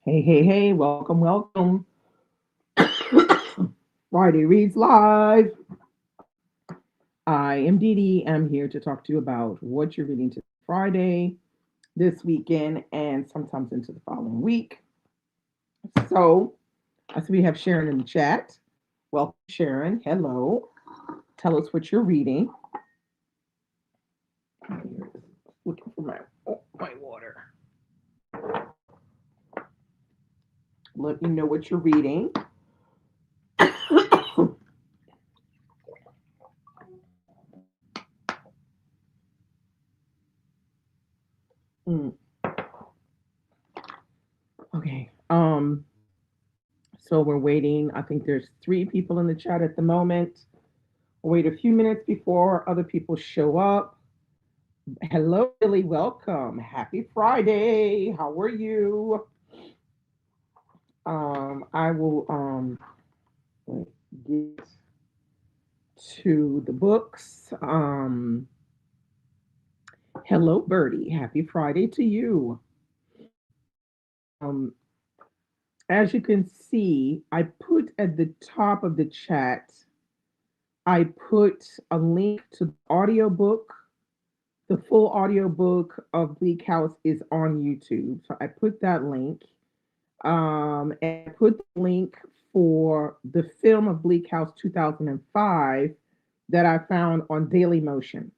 Hey, hey, hey, welcome, welcome. Friday Reads Live. I am Dee Dee. I'm here to talk to you about what you're reading to Friday, this weekend, and sometimes into the following week. So, I see we have Sharon in the chat. Welcome, Sharon. Hello. Tell us what you're reading. Looking for my water. Let me know what you're reading. Mm, okay. So we're waiting. I think there's three people in the chat at the moment. We'll wait a few minutes before other people show up. Hello, Billy. Welcome. Happy Friday. How are you? I will get to the books. Hello, Birdie. Happy Friday to you. Um, as you can see, I put at the top of the chat, I put a link to the audiobook. The full audiobook of Bleak House is on YouTube. So I put that link. And I put the link for the film of Bleak House 2005 that I found on Daily Motion.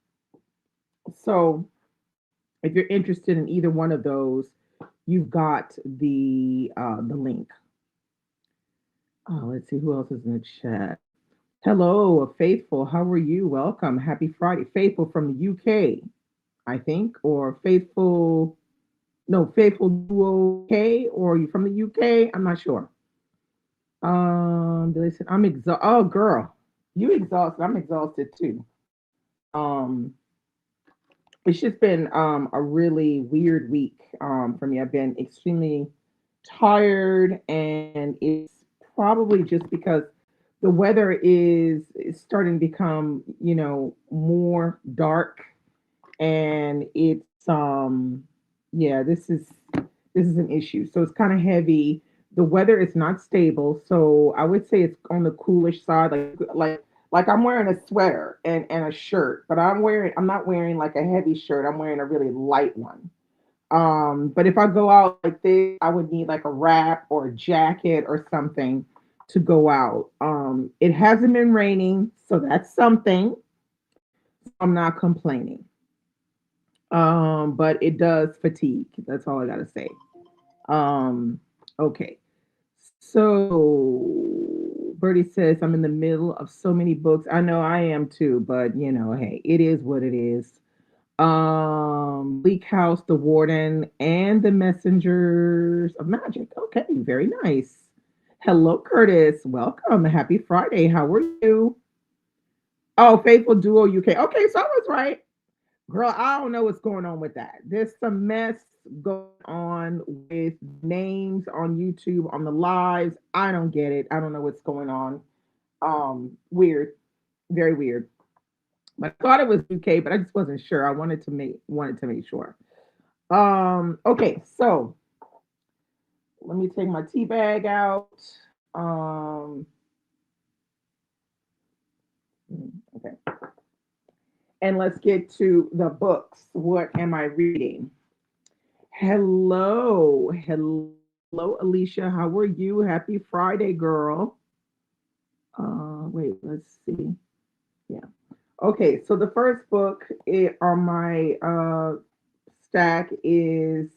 So if you're interested in either one of those, you've got the link. Oh, let's see who else is in the chat. Hello, Faithful. How are you? Welcome. Happy Friday. Faithful from the UK, I think, or Faithful. No, Faithful Duo K, or are you from the UK? I'm not sure. They said I'm exhausted. Oh, girl, you exhausted. I'm exhausted too. Um, it's just been a really weird week for me. I've been extremely tired, and it's probably just because the weather is starting to become more dark, and it's yeah, this is an issue. So it's kind of heavy. The weather is not stable, so I would say it's on the coolish side. Like I'm wearing a sweater and a shirt, but I'm not wearing like a heavy shirt. I'm wearing a really light one. But if I go out like this, I would need like a wrap or a jacket or something to go out. It hasn't been raining, so that's something. I'm not complaining. But it does fatigue. That's all I gotta say. Okay. So Bertie says I'm in the middle of so many books. I know I am too, but hey, it is what it is. Bleak House, The Warden, and The Messengers of Magic. Okay, very nice. Hello, Curtis. Welcome. Happy Friday. How are you? Oh, Faithful Duo UK. Okay, so I was right. Girl, I don't know what's going on with that. There's some mess going on with names on YouTube on the lives. I don't get it. I don't know what's going on. Weird, very weird. But I thought it was UK, but I just wasn't sure. I wanted to make sure. Okay, so let me take my tea bag out. Um, okay, and let's get to the books. What am I reading? Hello, Alicia. How are you? Happy Friday, girl. Wait, let's see. Yeah. Okay, so the first book on my stack is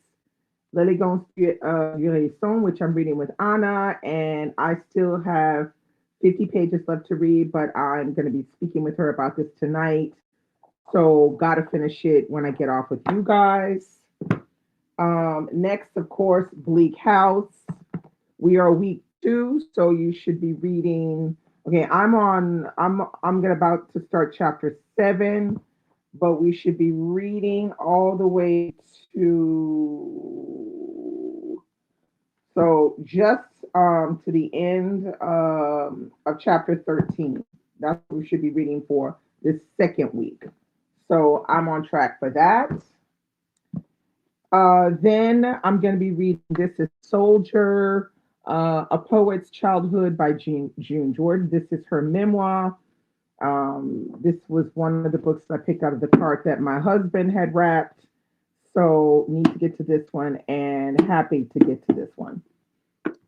L'Élégance du Raison, which I'm reading with Anna, and I still have 50 pages left to read, but I'm going to be speaking with her about this tonight. So, got to finish it when I get off with you guys. Next, of course, Bleak House. We are week 2, so you should be reading. Okay, I'm gonna about to start chapter 7, but we should be reading all the way to just to the end of chapter 13. That's what we should be reading for this second week. So I'm on track for that. Then I'm going to be reading This is Soldier, A Poet's Childhood by June Jordan. This is her memoir. This was one of the books I picked out of the cart that my husband had wrapped. So need to get to this one and happy to get to this one.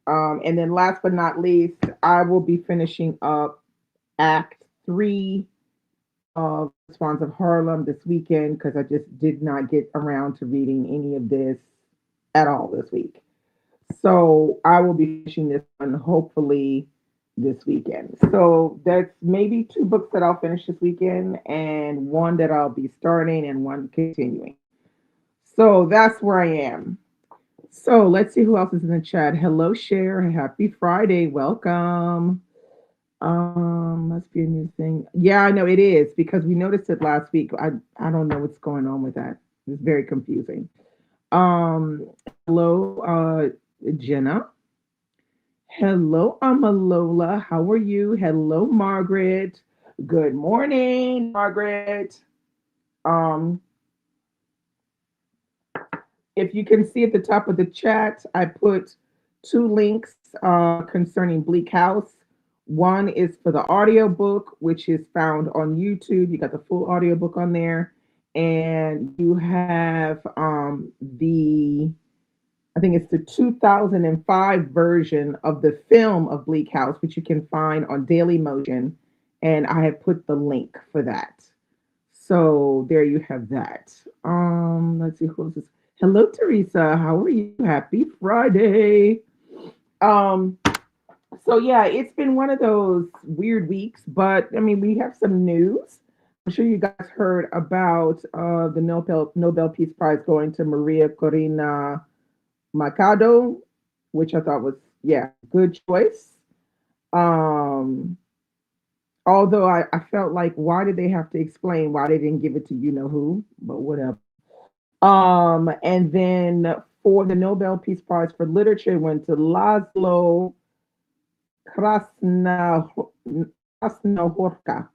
And then last but not least, I will be finishing up Act Three of Swans of Harlem this weekend because I just did not get around to reading any of this at all this week. So I will be finishing this one hopefully this weekend. So that's maybe two books that I'll finish this weekend and one that I'll be starting and one continuing. So that's where I am. So let's see who else is in the chat. Hello, Cher. Happy Friday. Welcome. Must be a new thing. Yeah, I know it is because we noticed it last week. I don't know what's going on with that. It's very confusing. Hello, Jenna. Hello, Amalola. How are you? Hello, Margaret. Good morning, Margaret. Um, if you can see at the top of the chat, I put two links concerning Bleak House. One is for the audiobook, which is found on YouTube. You got the full audiobook on there. And you have I think it's the 2005 version of the film of Bleak House, which you can find on Daily Motion. And I have put the link for that. So there you have that. Let's see who else is. Hello, Teresa. How are you? Happy Friday. Um, so yeah, it's been one of those weird weeks, but I mean, we have some news. I'm sure you guys heard about the Nobel Peace Prize going to Maria Corina Machado, which I thought was yeah, good choice. Um, although I felt like why did they have to explain why they didn't give it to you know who, but whatever. And then for the Nobel Peace Prize for Literature it went to Laszlo Krasna Krasnahorka.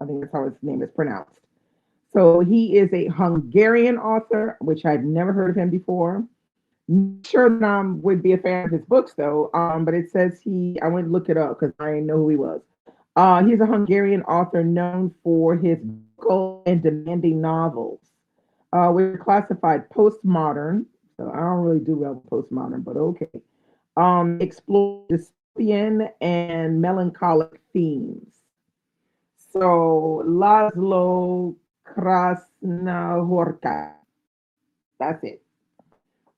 I think that's how his name is pronounced. So he is a Hungarian author, which I'd never heard of him before. Not sure that I would be a fan of his books though. But it says I went to look it up because I didn't know who he was. He's a Hungarian author known for his vocal and demanding novels, which are classified postmodern. So I don't really do well with postmodern, but okay. Explore dystopian and melancholic themes. So Laszlo Krasnahorka. That's it.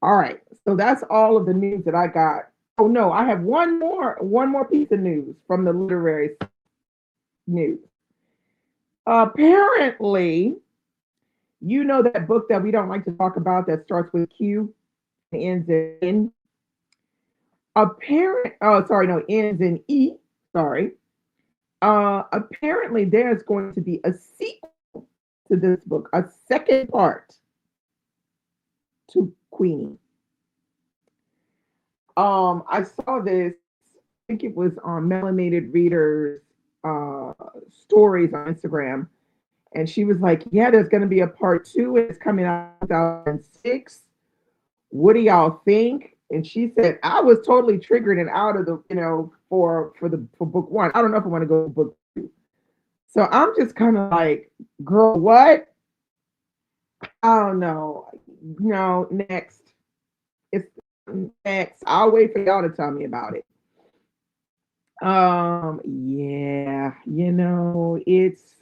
All right. So that's all of the news that I got. Oh no, I have one more piece of news from the literary news. Apparently, you know that book that we don't like to talk about that starts with Q and ends in sorry, no, ends in E. Sorry. Apparently there's going to be a sequel to this book, a second part to Queenie. I saw this, I think it was on Melanated Readers uh stories on Instagram, and she was like, yeah, there's gonna be a part two, and it's coming out in 2006. What do y'all think? And she said, I was totally triggered and out of the, for book one. I don't know if I want to go to book two. So I'm just kind of like, girl, what? I don't know. No, next. It's next. I'll wait for y'all to tell me about it. Yeah, it's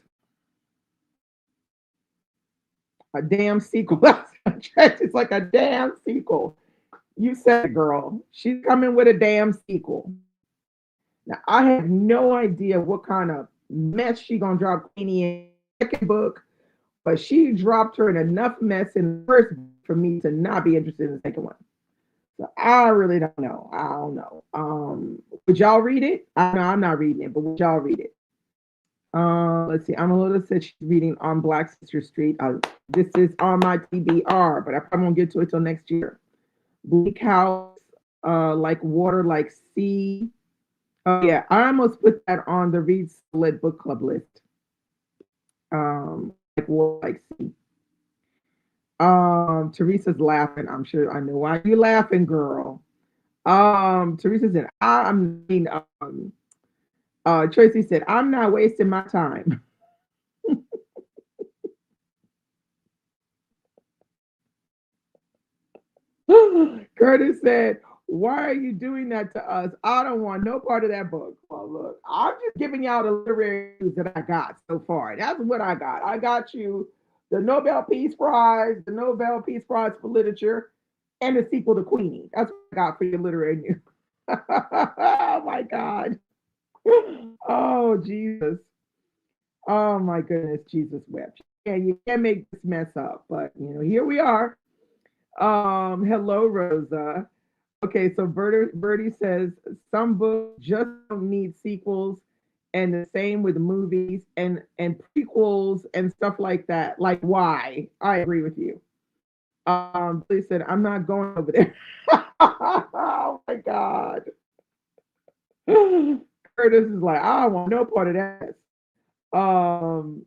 a damn sequel. It's like a damn sequel. You said it, girl. She's coming with a damn sequel. Now I have no idea what kind of mess she gonna drop Queenie in the second book, but she dropped her in enough mess in the first book for me to not be interested in the second one. So I really don't know. I don't know. Would y'all read it? I know I'm not reading it, but would y'all read it? Let's see. Amalota said she's reading on Black Sister Street. This is on my TBR, but I probably won't get to it till next year. Bleak House, like water, like sea. Oh yeah, I almost put that on the Read Split book club list. Like water, like sea. Teresa's laughing. I'm sure I know why you laughing, girl. Teresa said, I mean, Tracy said, I'm not wasting my time. Curtis said, why are you doing that to us? I don't want no part of that book. Well, look, I'm just giving y'all the literary news that I got so far. That's what I got. I got you the Nobel Peace Prize, the Nobel Peace Prize for Literature, and the sequel to Queenie. That's what I got for your literary news. Oh my God. Oh Jesus. Oh my goodness, Jesus wept. Yeah, you can't make this mess up, but here we are. Hello, Rosa. Okay, so Birdie says some books just don't need sequels, and the same with movies and prequels and stuff like that. Like, why? I agree with you. Billy said, I'm not going over there. Oh my God. Curtis is like, I don't want no part of that. Um,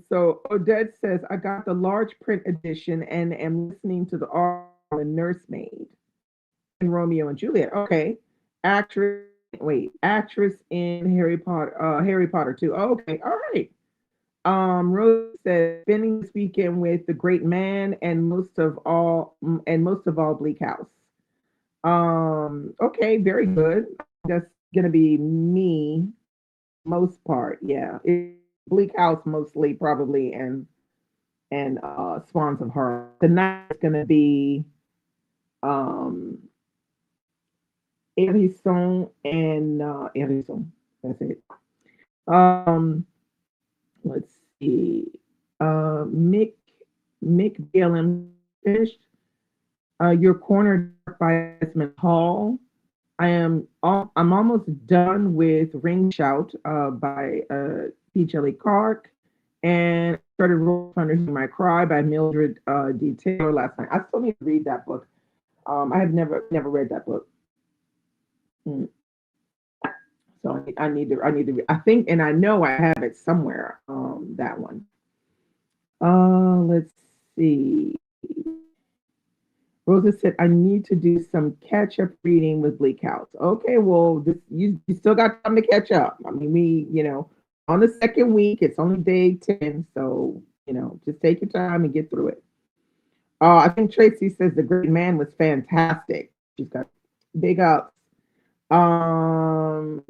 so Odette says, I got the large print edition and am listening to the R and Nursemaid and Romeo and Juliet. Okay. Actress, wait, actress in Harry Potter too. Okay, all right. Rose says, spending this weekend with the great man and most of all Bleak House. Okay, very good. That's gonna be me most part. Yeah, Bleak House mostly probably, and Swans of Harlem. The night is gonna be um Harrison and Harrison. That's it. Um, let's see. Mick Gillum finished. Your corner by Desmond Hall. I'm almost done with Ring Shout by P. Jelly Clark, and started Roll Thunder Hear My Cry by Mildred D. Taylor last night. I still need to read that book. I have never read that book. Mm. So I need to I think, and I know I have it somewhere. That one. Let's see. Rosa said, I need to do some catch up reading with Bleak House. Okay, well, you still got time to catch up. I mean, on the second week, it's only day 10. So, just take your time and get through it. I think Tracy says The Great Man was fantastic. She's got big ups. Um,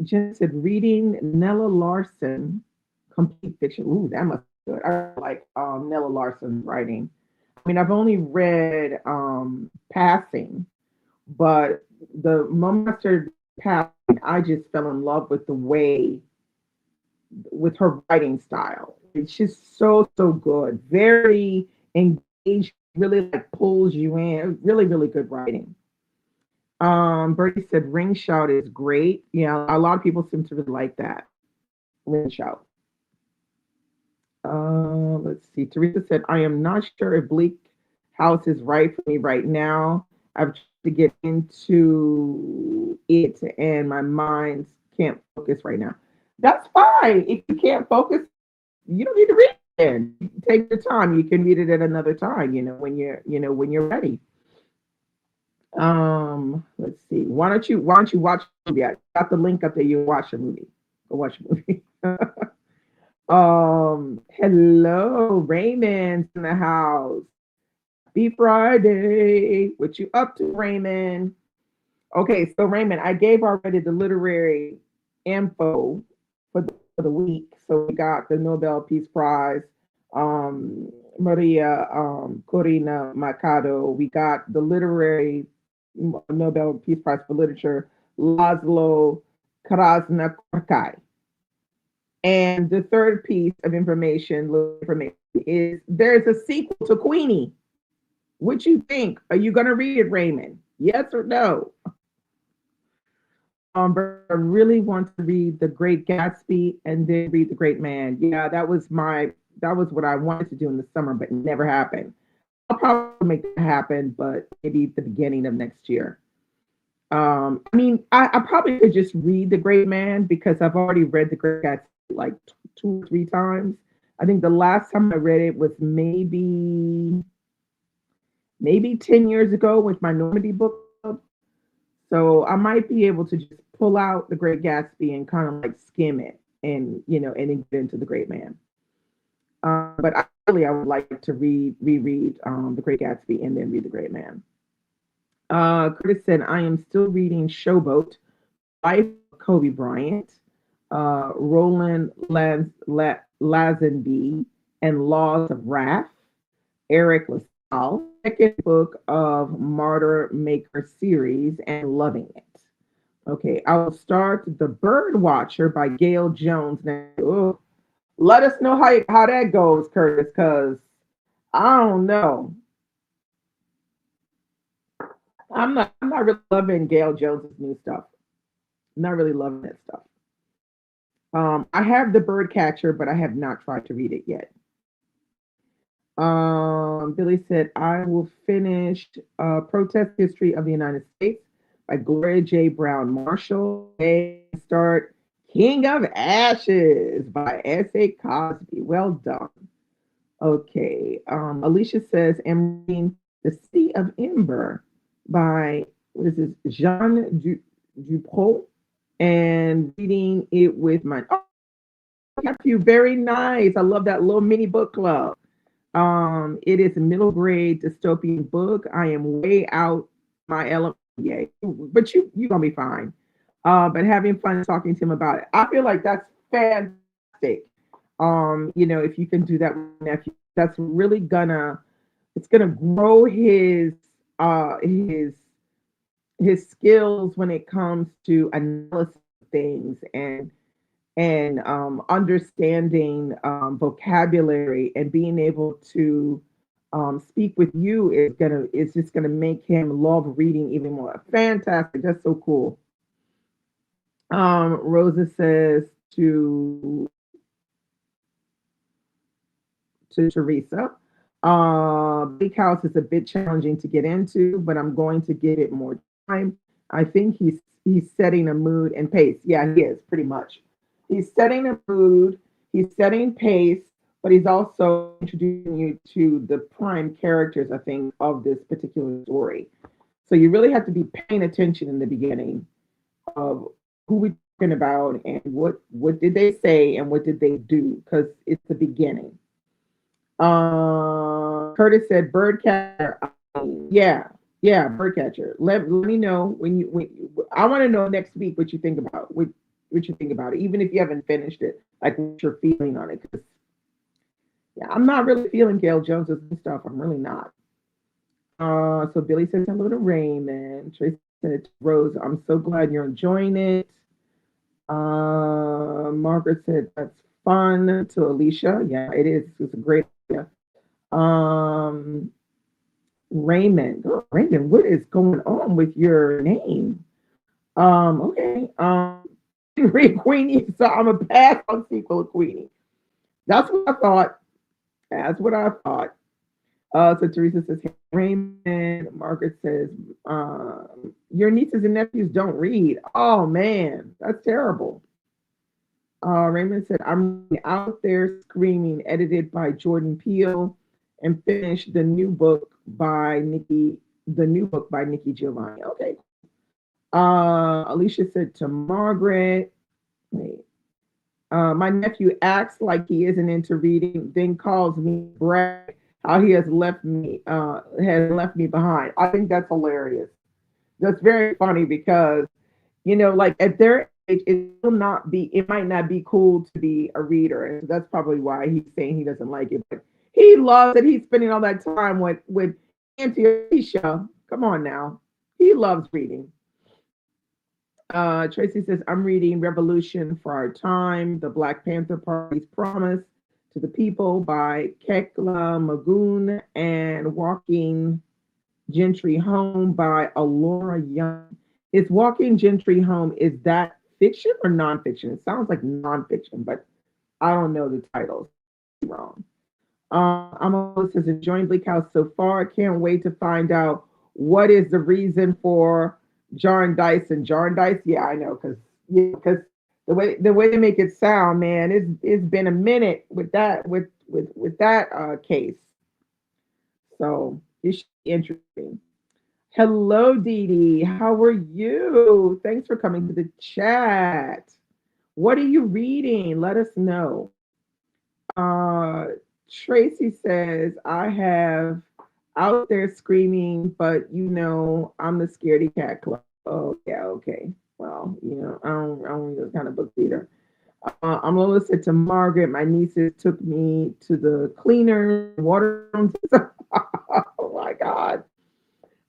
Jen said, reading Nella Larson, complete fiction. Ooh, that must be good. I like Nella Larson's writing. I mean, I've only read Passing, but the moment I started Passing, I just fell in love with the way, with her writing style. It's just so good. Very engaged, really like pulls you in. Really, really good writing. Bertie said Ring Shout is great. Yeah, a lot of people seem to really like that. Ring Shout. Let's see. Teresa said, I am not sure if Bleak House is right for me right now. I've tried to get into it and my mind can't focus right now. That's fine. If you can't focus, you don't need to read it. Take your time. You can read it at another time, when you're ready. Let's see. Why don't you watch the movie? I got the link up there. You watch the movie. Go watch the movie. Hello, Raymond's in the house. Happy Friday. What you up to, Raymond? Okay, so Raymond, I gave already the literary info for the week. So we got the Nobel Peace Prize, Maria Corina Machado. We got the literary Nobel Peace Prize for Literature, Laszlo Krasnakorkai. And the third piece of information is there's a sequel to Queenie. What you think? Are you gonna read it, Raymond? Yes or no? But I really want to read The Great Gatsby and then read The Great Man. Yeah, that was what I wanted to do in the summer, but it never happened. I'll probably make it happen, but maybe at the beginning of next year. I mean, I probably could just read The Great Man because I've already read The Great Gatsby like two or three times. I think the last time I read it was maybe 10 years ago with my Normandy book club. So I might be able to just pull out The Great Gatsby and kind of like skim it and, and then get into The Great Man. But ideally, I would like to reread The Great Gatsby and then read The Great Man. Curtis said, I am still reading Showboat, Life of Kobe Bryant, Roland Lazenby, and Laws of Wrath, Eric LaSalle, second book of Martyr Maker series, and loving it. Okay, I will start The Bird Watcher by Gail Jones. Now, let us know how that goes, Curtis, because I don't know. I'm not really loving Gail Jones's new stuff. I'm not really loving that stuff. I have The Bird Catcher, but I have not tried to read it yet. Billy said, I will finish Protest History of the United States by Gloria J. Brown Marshall. And start King of Ashes by S.A. Cosby. Well done. Okay. Alicia says, I'm reading The City of Ember by, what is this, Dupont, and reading it with my, oh, nephew. Very nice. I love that little mini book club. It is a middle grade dystopian book. I am way out my element. Yeah, but you gonna be fine. But having fun talking to him about it. I feel like that's fantastic. If you can do that with your nephew, that's really it's gonna grow his skills when it comes to analysis of things and understanding vocabulary and being able to speak with you is just gonna make him love reading even more. Fantastic! That's so cool. Rosa says to Teresa, Big House is a bit challenging to get into, but I'm going to give it more time. I think he's setting a mood and pace. Yeah, he is pretty much. He's setting a mood, he's setting pace, but he's also introducing you to the prime characters, I think, of this particular story. So you really have to be paying attention in the beginning of who we're talking about and what did they say and what did they do, because it's the beginning. Curtis said birdcatcher. Yeah, yeah, birdcatcher. Let me know I want to know next week what you think about what you think about it, even if you haven't finished it, like what you're feeling on it. Because yeah, I'm not really feeling Gail Jones's stuff. I'm really not. So Billy says hello to Raymond. Tracy said Rose, I'm so glad you're enjoying it. Margaret said that's fun to Alicia. Yeah, it is. It's a great idea. Um, Raymond, girl, Raymond, what is going on with your name? Okay. Read Queenie. So I'm a pass on sequel of Queenie. That's what I thought. That's what I thought. So Teresa says, hey, Raymond. Margaret says, your nieces and nephews don't read. Oh man, that's terrible. Raymond said, I'm out there screaming, edited by Jordan Peele, and finished the new book by Nikki Giovanni. Okay. Alicia said to Margaret, wait, my nephew acts like he isn't into reading, then calls me brag how he has left me behind. I think that's hilarious. That's very funny because like at their age, it might not be cool to be a reader, and that's probably why he's saying he doesn't like it. But he loves that he's spending all that time with Auntie Alicia. Come on now, he loves reading. Tracy says, I'm reading Revolution for Our Time, the Black Panther Party's Promise to the People by Kekla Magoon, and Walking Gentry Home by Alora Young. Is Walking Gentry Home, is that fiction or nonfiction? It sounds like nonfiction, but I don't know the titles. Wrong. I'm almost as enjoying Bleak House so far. Can't wait to find out what is the reason for Jarn Dice and Jarn Dice. Yeah, I know, because the way they make it sound, man, it's been a minute with that with that case. So it should be interesting. Hello, Dee Dee. How are you? Thanks for coming to the chat. What are you reading? Let us know. Uh, Tracy says, I have out there screaming, but I'm the scaredy cat club. Oh, yeah, okay. Well, I don't read those kind of books either. I'm gonna listen to Margaret. My nieces took me to the cleaner water fountains. Oh my God.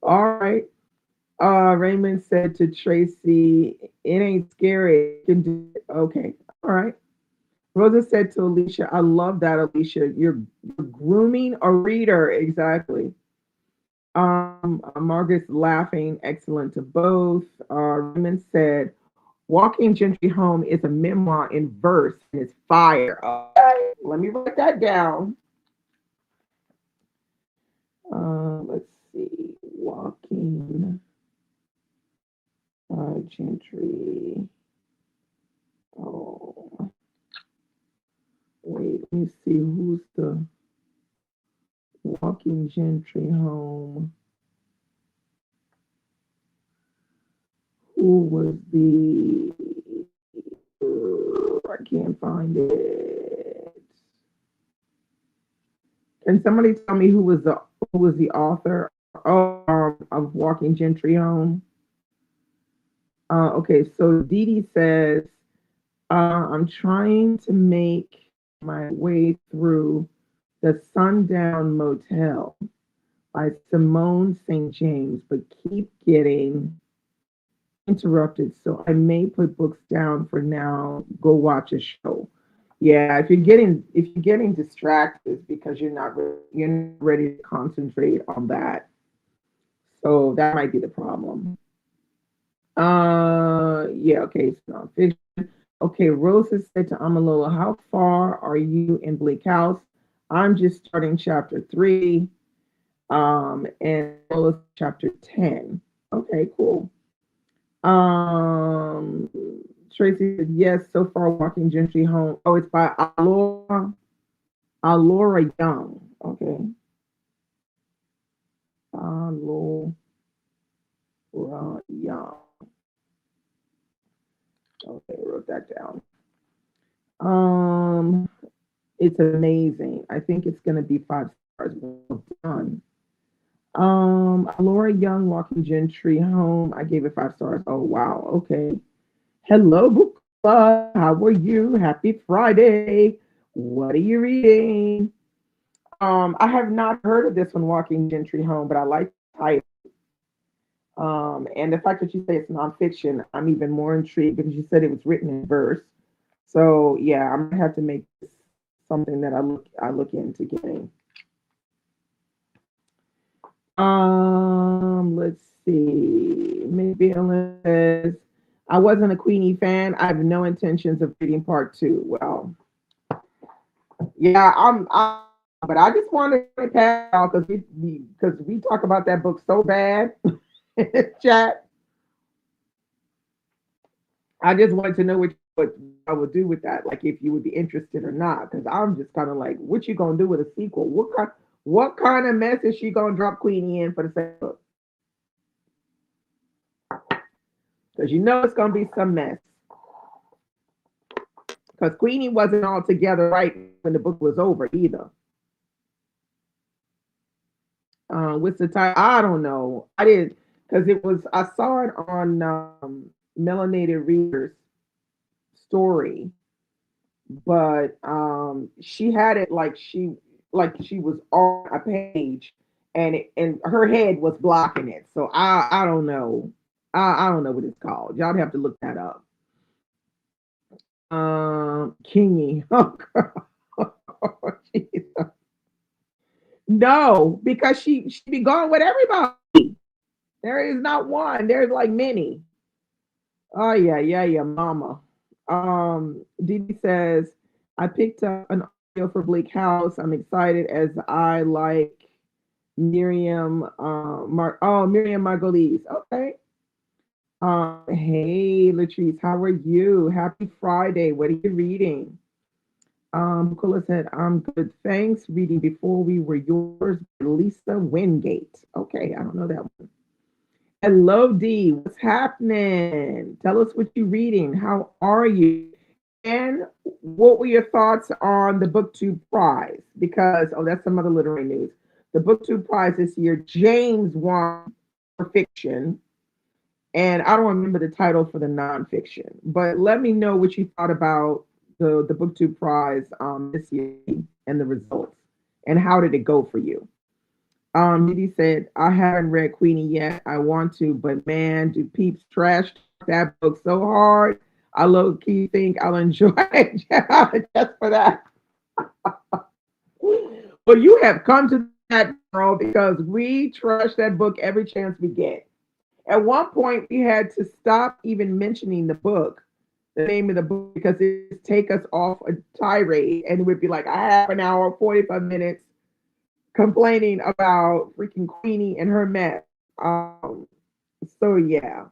All right. Raymond said to Tracy, it ain't scary. You can do it. Okay. All right. Rosa said to Alicia, I love that, Alicia. You're grooming a reader. Exactly. Margaret's laughing. Excellent to both. Raymond said, Walking Gentry Home is a memoir in verse and it's fire. Okay. Let me write that down. Let's see. Walking Gentry. Oh, wait. Let me see. Who's the Walking Gentry Home? Who was the? I can't find it. Can somebody tell me who was the author of Walking Gentry Home? Okay, so Dee Dee says, I'm trying to make my way through the Sundown Motel by Simone St. James, but keep getting interrupted. So I may put books down for now. Go watch a show. Yeah, if you're getting distracted it's because you're not ready to concentrate on that. So that might be the problem. Yeah, okay, it's nonfiction. Okay, Rosa said to Amalolo, how far are you in Bleak House? I'm just starting chapter 3. And Lola's chapter 10. Okay, cool. Um, Tracy said, yes, so far Walking Gentry Home. Oh, it's by Alora Young. Okay. Alora Young. Okay, I wrote that down. Um, it's amazing. I think it's gonna be 5 stars. Well done. Laura Young, Walking Gentry Home. I gave it 5 stars. Oh wow. Okay. Hello, book club. How are you? Happy Friday. What are you reading? I have not heard of this one, Walking Gentry Home, but I like the title. And the fact that you say it's nonfiction, I'm even more intrigued because you said it was written in verse. So yeah, I'm gonna have to make this something that I look into getting. Let's see. Maybe Ellen says, I wasn't a Queenie fan. I have no intentions of reading part two. Well, yeah, but I just wanted to pass out because we talk about that book so bad in the chat. I just wanted to know what I would do with that, like if you would be interested or not. Because I'm just kind of like, what you gonna do with a sequel? What kind of mess is she gonna drop Queenie in for the second book? Because you know it's gonna be some mess. Because Queenie wasn't all together right when the book was over either. What's the title? I don't know. I didn't because I saw it on Melanated Readers story, but she had it like she was on a page, and her head was blocking it. So I don't know. I don't know what it's called. Y'all have to look that up. Kingy. Oh, girl. No, because she be going with everybody. There is not one. There's like many. Oh yeah, yeah, yeah, mama. Didi says, I picked up an audio for Bleak House. I'm excited as I like Miriam Miriam Margolyes. Okay. Hey, Latrice, how are you? Happy Friday. What are you reading? Nicola said, I'm good. Thanks. Reading Before We Were Yours by Lisa Wingate. Okay, I don't know that one. Hello, D. What's happening? Tell us what you're reading. How are you? And what were your thoughts on the BookTube Prize? Because, oh, that's some other literary news. The BookTube Prize this year, James won for fiction, and I don't remember the title for the nonfiction. But let me know what you thought about the BookTube Prize this year and the results, and how did it go for you? Didi said, I haven't read Queenie yet. I want to, but man, do peeps trash that book so hard. I low key think I'll enjoy it just for that. Well, you have come to that, girl, because we trash that book every chance we get. At one point, we had to stop even mentioning the book, the name of the book, because it would take us off a tirade, and it would be like a half an hour, 45 minutes complaining about freaking Queenie and her mess. So yeah.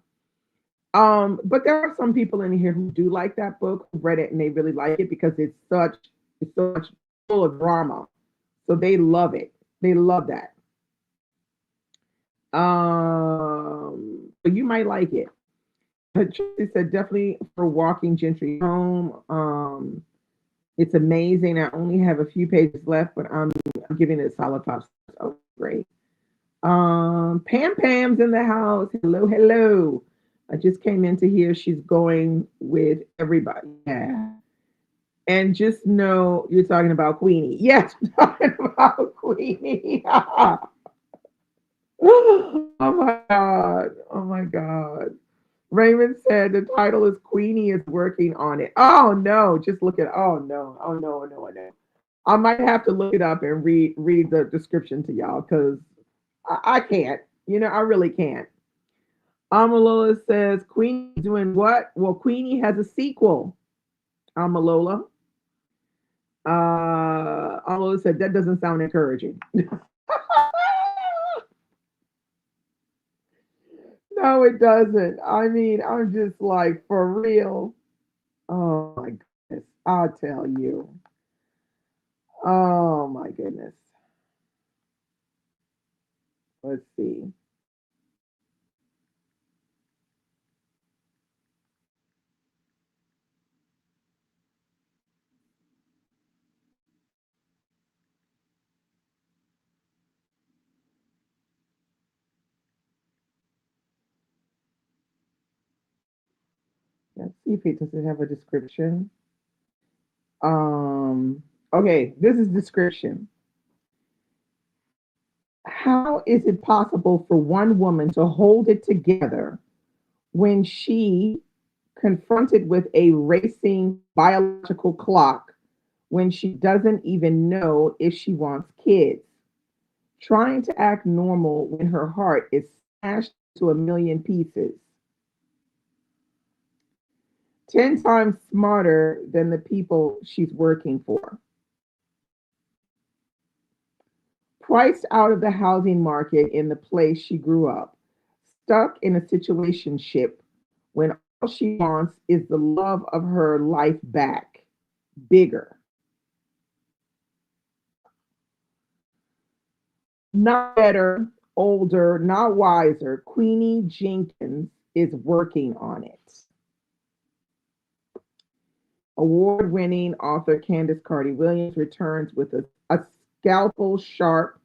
But there are some people in here who do like that book, who read it and they really like it because it's so much full of drama. So they love it. They love that. So you might like it. Tracy said definitely for walking gentry home. It's amazing. I only have a few pages left, but I'm giving it a solid five stars. Oh, great. Pam Pam's in the house. Hello, hello. I just came into here. She's going with everybody. Yeah. And just know you're talking about Queenie. Yes, I'm talking about Queenie. Oh my God. Oh my God. Raymond said the title is Queenie is working on it. Oh no, just look at oh no, oh no, oh no, oh no. I might have to look it up and read the description to y'all because I can't. I really can't. Amalola says Queenie doing what? Well, Queenie has a sequel. Amalola. Amalola said that doesn't sound encouraging. No, it doesn't. I mean, I'm just like for real. Oh my goodness. I'll tell you. Oh my goodness. Let's see. Let's see if it does it have a description. Um. Okay, this is description. How is it possible for one woman to hold it together when she confronted with a racing biological clock when she doesn't even know if she wants kids? Trying to act normal when her heart is smashed to a million pieces. 10 times smarter than the people she's working for. Priced out of the housing market in the place she grew up. Stuck in a situationship when all she wants is the love of her life back. Bigger. Not better, older, not wiser. Queenie Jenkins is working on it. Award winning author Candace Carty Williams returns with a scalpel sharp,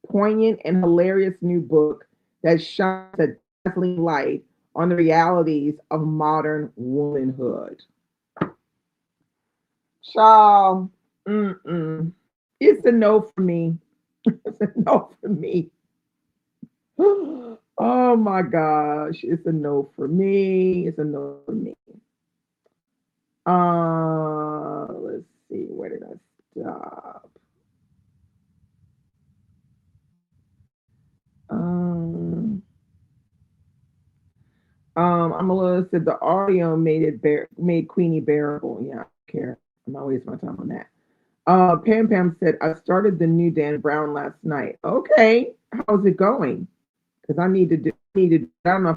poignant, and hilarious new book that shines a dazzling light on the realities of modern womanhood. Child, mm-mm. It's a no for me. It's a no for me. Oh my gosh, it's a no for me. It's a no for me. Let's see, where did I stop? Um, Amalua said the audio made Queenie bearable. Yeah, I don't care. I'm not wasting my time on that. Pam Pam said I started the new Dan Brown last night. Okay, how's it going? because I don't know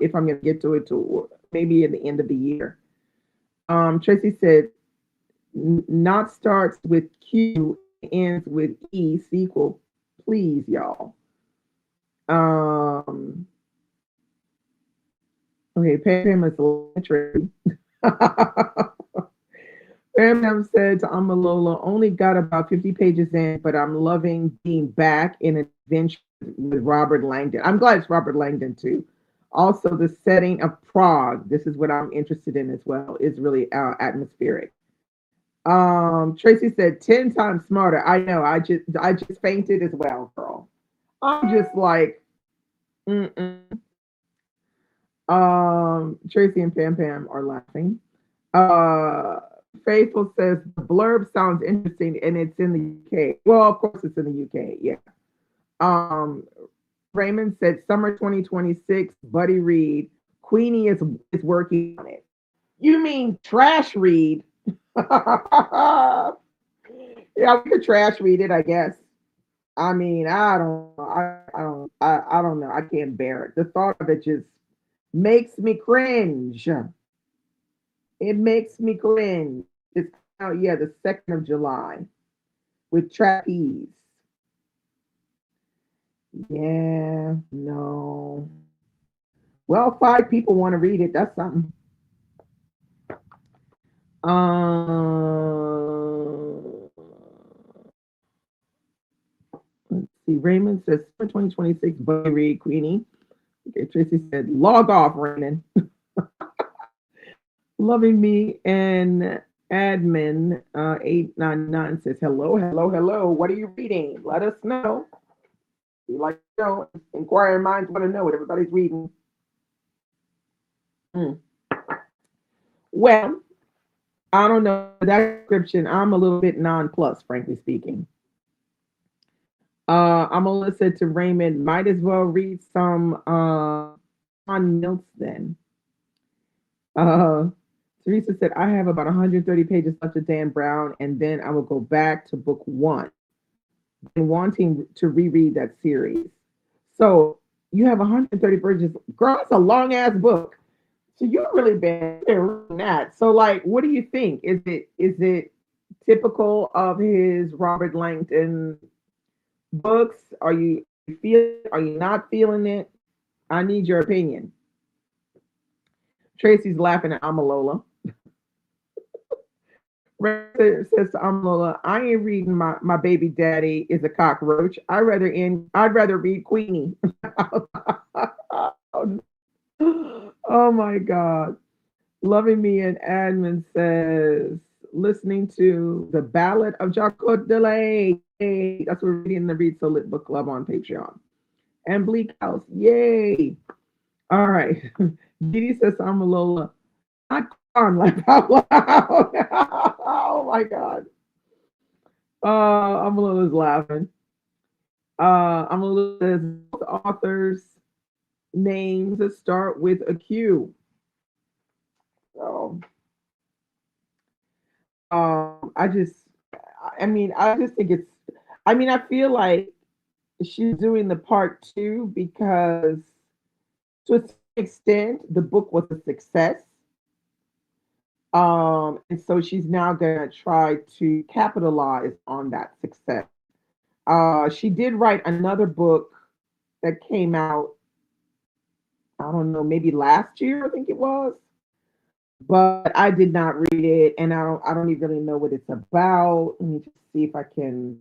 if I'm gonna get to it to maybe at the end of the year. Tracy said, Not starts with Q, ends with E sequel, please, y'all. Um, okay, Pam is electric. Pam said to Amalola, only got about 50 pages in, but I'm loving being back in an adventure with Robert Langdon. I'm glad it's Robert Langdon too. Also, the setting of Prague, this is what I'm interested in as well, is really atmospheric. Tracy said 10 times smarter. I know. I just fainted as well, girl. I'm just like, mm-mm. Tracy and Pam Pam are laughing. Uh, Faithful says the blurb sounds interesting and it's in the UK. Well, of course it's in the UK. Yeah. Um, Raymond said summer 2026. Buddy Reed. Queenie is working on it. You mean trash read? Yeah, we could trash read it, I guess. I mean, I don't, I don't know. I can't bear it. The thought of it just makes me cringe. It makes me cringe. It's out, yeah, the 2nd of July with trapeze. Yeah, no. Well, 5 people want to read it. That's something. Um, let's see. Raymond says for 2026, Buddy Reed, Queenie. Okay, Tracy said, log off, Raymond. Loving me and admin 899 says, hello, hello, hello. What are you reading? Let us know. We like to know. Inquiring minds want to know what everybody's reading. Hmm. Well, I don't know that description. I'm a little bit nonplussed, frankly speaking. I'm gonna listen to Raymond. Might as well read some on Mills then. Uh, Teresa said, I have about 130 pages left of Dan Brown, and then I will go back to book one. Been wanting to reread that series. So you have 130 pages. Girl, that's a long ass book. So you've really been reading that. So like, what do you think? Is it typical of his Robert Langton books? Are you not feeling it? I need your opinion. Tracy's laughing at Amalola. Red says to Amalola, I ain't reading my baby daddy is a cockroach. I'd rather read Queenie. Oh my God. Loving Me and Admin says, listening to the Ballad of Jacques Delay. Yay. That's what we're reading in the Read So Lit Book Club on Patreon. And Bleak House. Yay. All right. Didi says, I'm a Lola. Not on like out loud. Oh my God. I'm a Lola's laughing. I'm a little says authors names that start with a Q. So I just, I just think it's, I feel like she's doing the part two because to an extent the book was a success. And so she's now gonna try to capitalize on that success. She did write another book that came out, I don't know, maybe last year, I think it was. But I did not read it, and I don't even really know what it's about. Let me just see if I can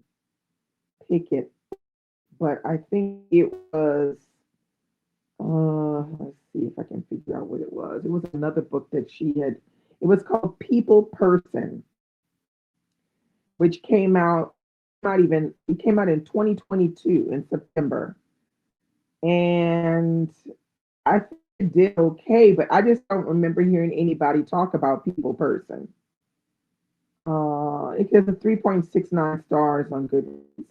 pick it. But I think it was. Let's see if I can figure out what it was. It was another book that she had. It was called People Person, which came out not even. It came out in 2022 in September, and I think it did okay. But I just don't remember hearing anybody talk about People Person. It has a 3.69 stars on Goodreads.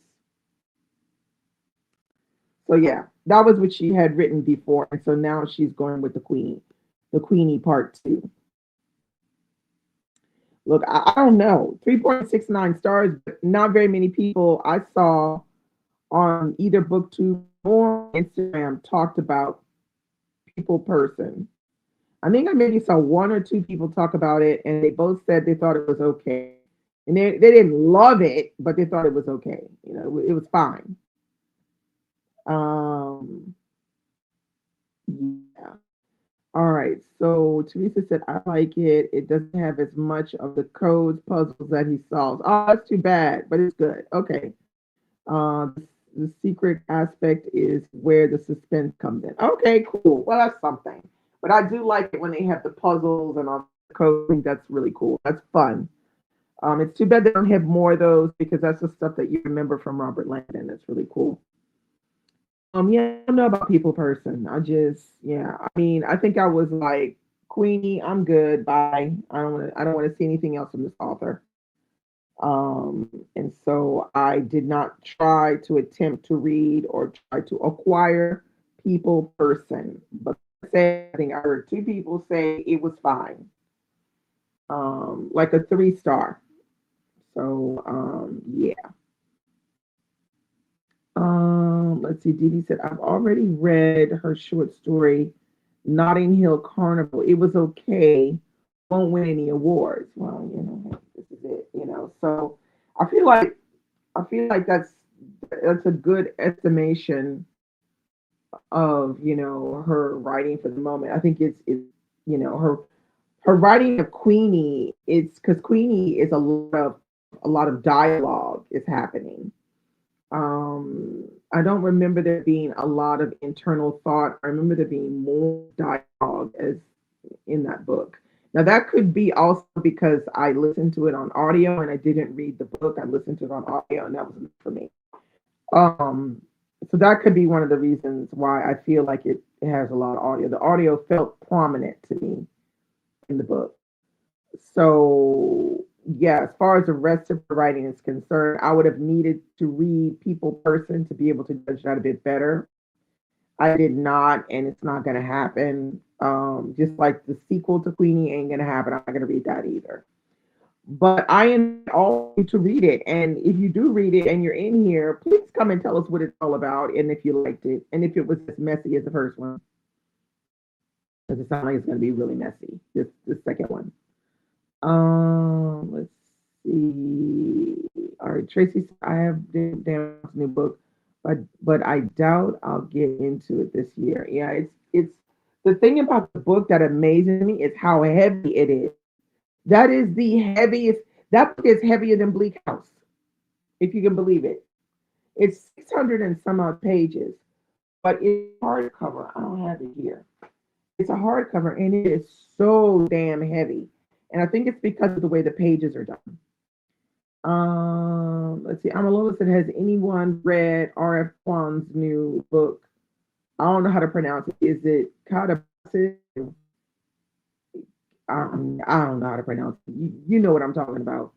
So yeah, that was what she had written before, and so now she's going with the Queenie part two. Look, I don't know, 3.69 stars, but not very many people I saw on either BookTube more on Instagram talked about people person. I think I maybe saw one or two people talk about it, and they both said they thought it was okay. And they didn't love it, but they thought it was okay. You know, it was fine. Um, yeah. All right. So Teresa said, I like it. It doesn't have as much of the codes, puzzles that he solves. Oh, that's too bad, but it's good. Okay. The secret aspect is where the suspense comes in. Okay, cool. Well, that's something. But I do like it when they have the puzzles and all the codes. I think that's really cool. That's fun. It's too bad they don't have more of those because that's the stuff that you remember from Robert Langdon. That's really cool. Yeah, I don't know about people person. Yeah. I mean, I think I was like, Queenie, I'm good. Bye. I don't want to see anything else from this author. And so I did not try to attempt to read or try to acquire people person. But I think I heard two people say it was fine, like a 3 star. So yeah. Let's see. Dee Dee said I've already read her short story, Notting Hill Carnival. It was okay. Won't win any awards. Well, this is it. So I feel like that's a good estimation of her writing for the moment. I think it's her writing of Queenie. It's because Queenie is a lot of dialogue is happening. I don't remember there being a lot of internal thought. I remember there being more dialogue as in that book. Now that could be also because I listened to it on audio and I didn't read the book. I listened to it on audio and that was enough for me. Um, so that could be one of the reasons why I feel like it has a lot of audio. The audio felt prominent to me in the book. So yeah, as far as the rest of the writing is concerned, I would have needed to read People Person to be able to judge that a bit better. I did not, and it's not going to happen. Just like the sequel to Queenie ain't going to happen. I'm not going to read that either. But I invite all of you to read it. And if you do read it and you're in here, please come and tell us what it's all about and if you liked it and if it was as messy as the first one. Because it sounds like it's going to be really messy, this second one. Let's see. All right, Tracy, I have Dan's new book, but I doubt I'll get into it this year. Yeah, it's the thing about the book that amazes me is how heavy it is. That is the heaviest. That book is heavier than Bleak House, if you can believe it. It's 600 and some odd pages, but it's hardcover. I don't have it here. It's a hardcover, and it is so damn heavy. And I think it's because of the way the pages are done. Let's see. I'm a Lois said, has anyone read R.F. Kuang's new book? I don't know how to pronounce it. Is it Katabasis? I don't know how to pronounce it. You know what I'm talking about.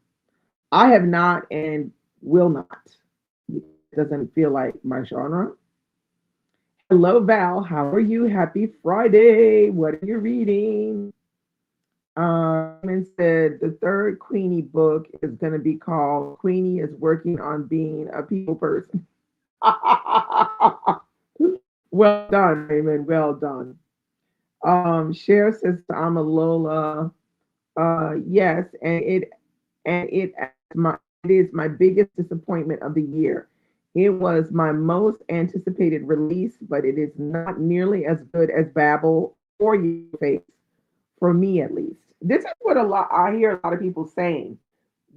I have not and will not. It doesn't feel like my genre. Hello, Val. How are you? Happy Friday. What are you reading? And said the third Queenie book is going to be called Queenie is Working on Being a People Person. Well done, Raymond. Well done. Cher says I'm a Lola. Yes, it is my biggest disappointment of the year. It was my most anticipated release, but it is not nearly as good as Babel or Your Face, for me at least. This is what I hear a lot of people saying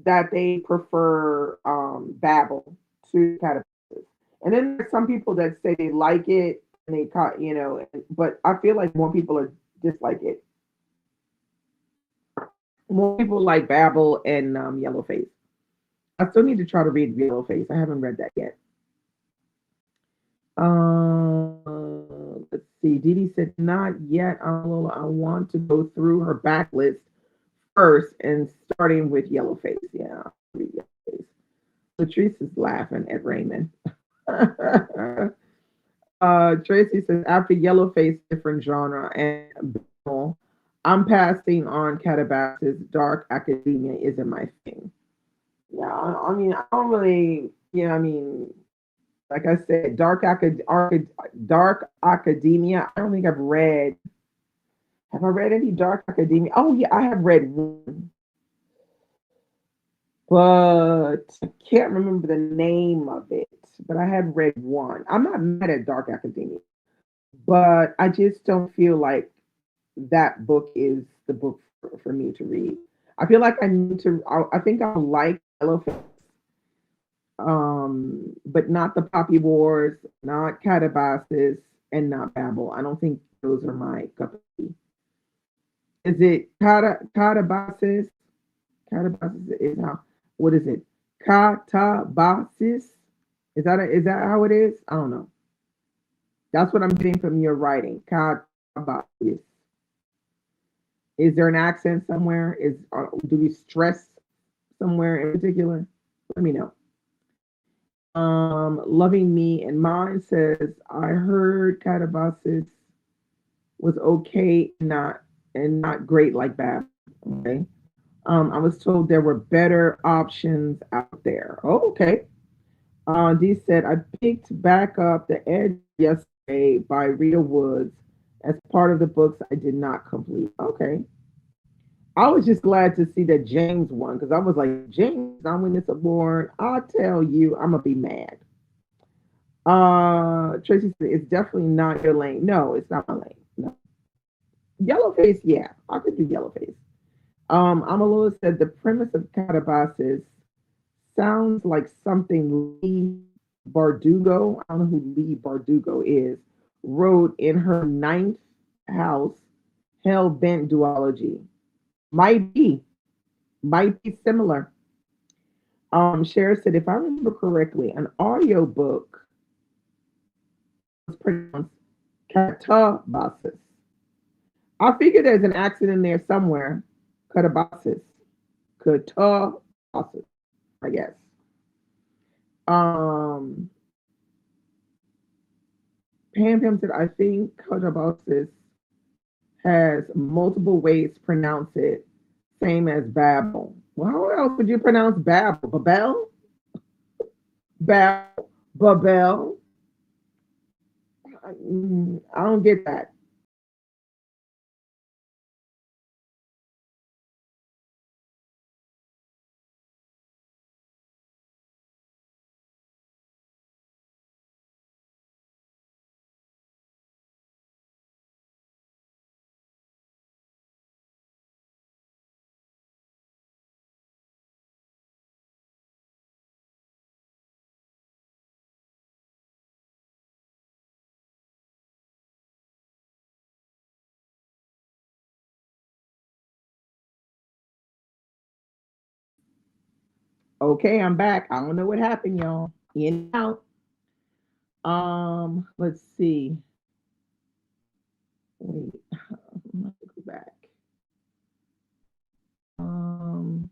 that they prefer Babel to Caterpillars. And then there's some people that say they like it and they caught, but I feel like more people are dislike it. More people like Babel and Yellowface. I still need to try to read Yellowface. I haven't read that yet. Let's see. Dee Dee said, not yet, Lola. I want to go through her backlist first and starting with Yellowface. Yeah, Yellowface. Latrice is laughing at Raymond. Tracy says, after Yellowface, different genre, and I'm passing on Catabasis. Dark academia isn't my thing. Yeah, I mean, I don't really, yeah, I mean, Like I said, Dark Academia. I don't think I've read. Have I read any Dark Academia? Oh yeah, I have read one, but I can't remember the name of it. But I have read one. I'm not mad at Dark Academia, but I just don't feel like that book is the book for me to read. I feel like I need to. I think I like Elephant, but not the Poppy Wars, not Catabasis, and not Babel. I don't think those are my cup of tea. Is it Catabasis? Catabasis is how. What is it? Catabasis? Is that how it is? I don't know. That's what I'm getting from your writing. Catabasis. Is there an accent somewhere? Do we stress somewhere in particular? Let me know. Loving Me and Mine says I heard Catabasis was okay, not great like Bab. Okay. I was told there were better options out there. Oh, okay. Dee said I picked back up The Edge yesterday by Rita Woods as part of the books I did not complete. Okay. I was just glad to see that James won because I was like, James, I'm winning this award. I'll tell you, I'm gonna be mad. Tracy said it's definitely not your lane. No, it's not my lane. No. Yellowface, yeah, I could do Yellowface. Amalua said the premise of Catabasis sounds like something Lee Bardugo, I don't know who Lee Bardugo is, wrote in her ninth house, Hell Bent duology. Might be, might be similar. Cher said, if I remember correctly, an audiobook was pronounced Catabasis. I figure there's an accent in there somewhere. Catabasis. Catabasis, I guess. Um, Pam said, I think Catabasis has multiple ways to pronounce it, same as Babel. Well, how else would you pronounce Babel? Babel? Babel? Babel? I don't get that. Okay, I'm back. I don't know what happened, y'all. In and out. Let's see. Wait, let me go back. Um,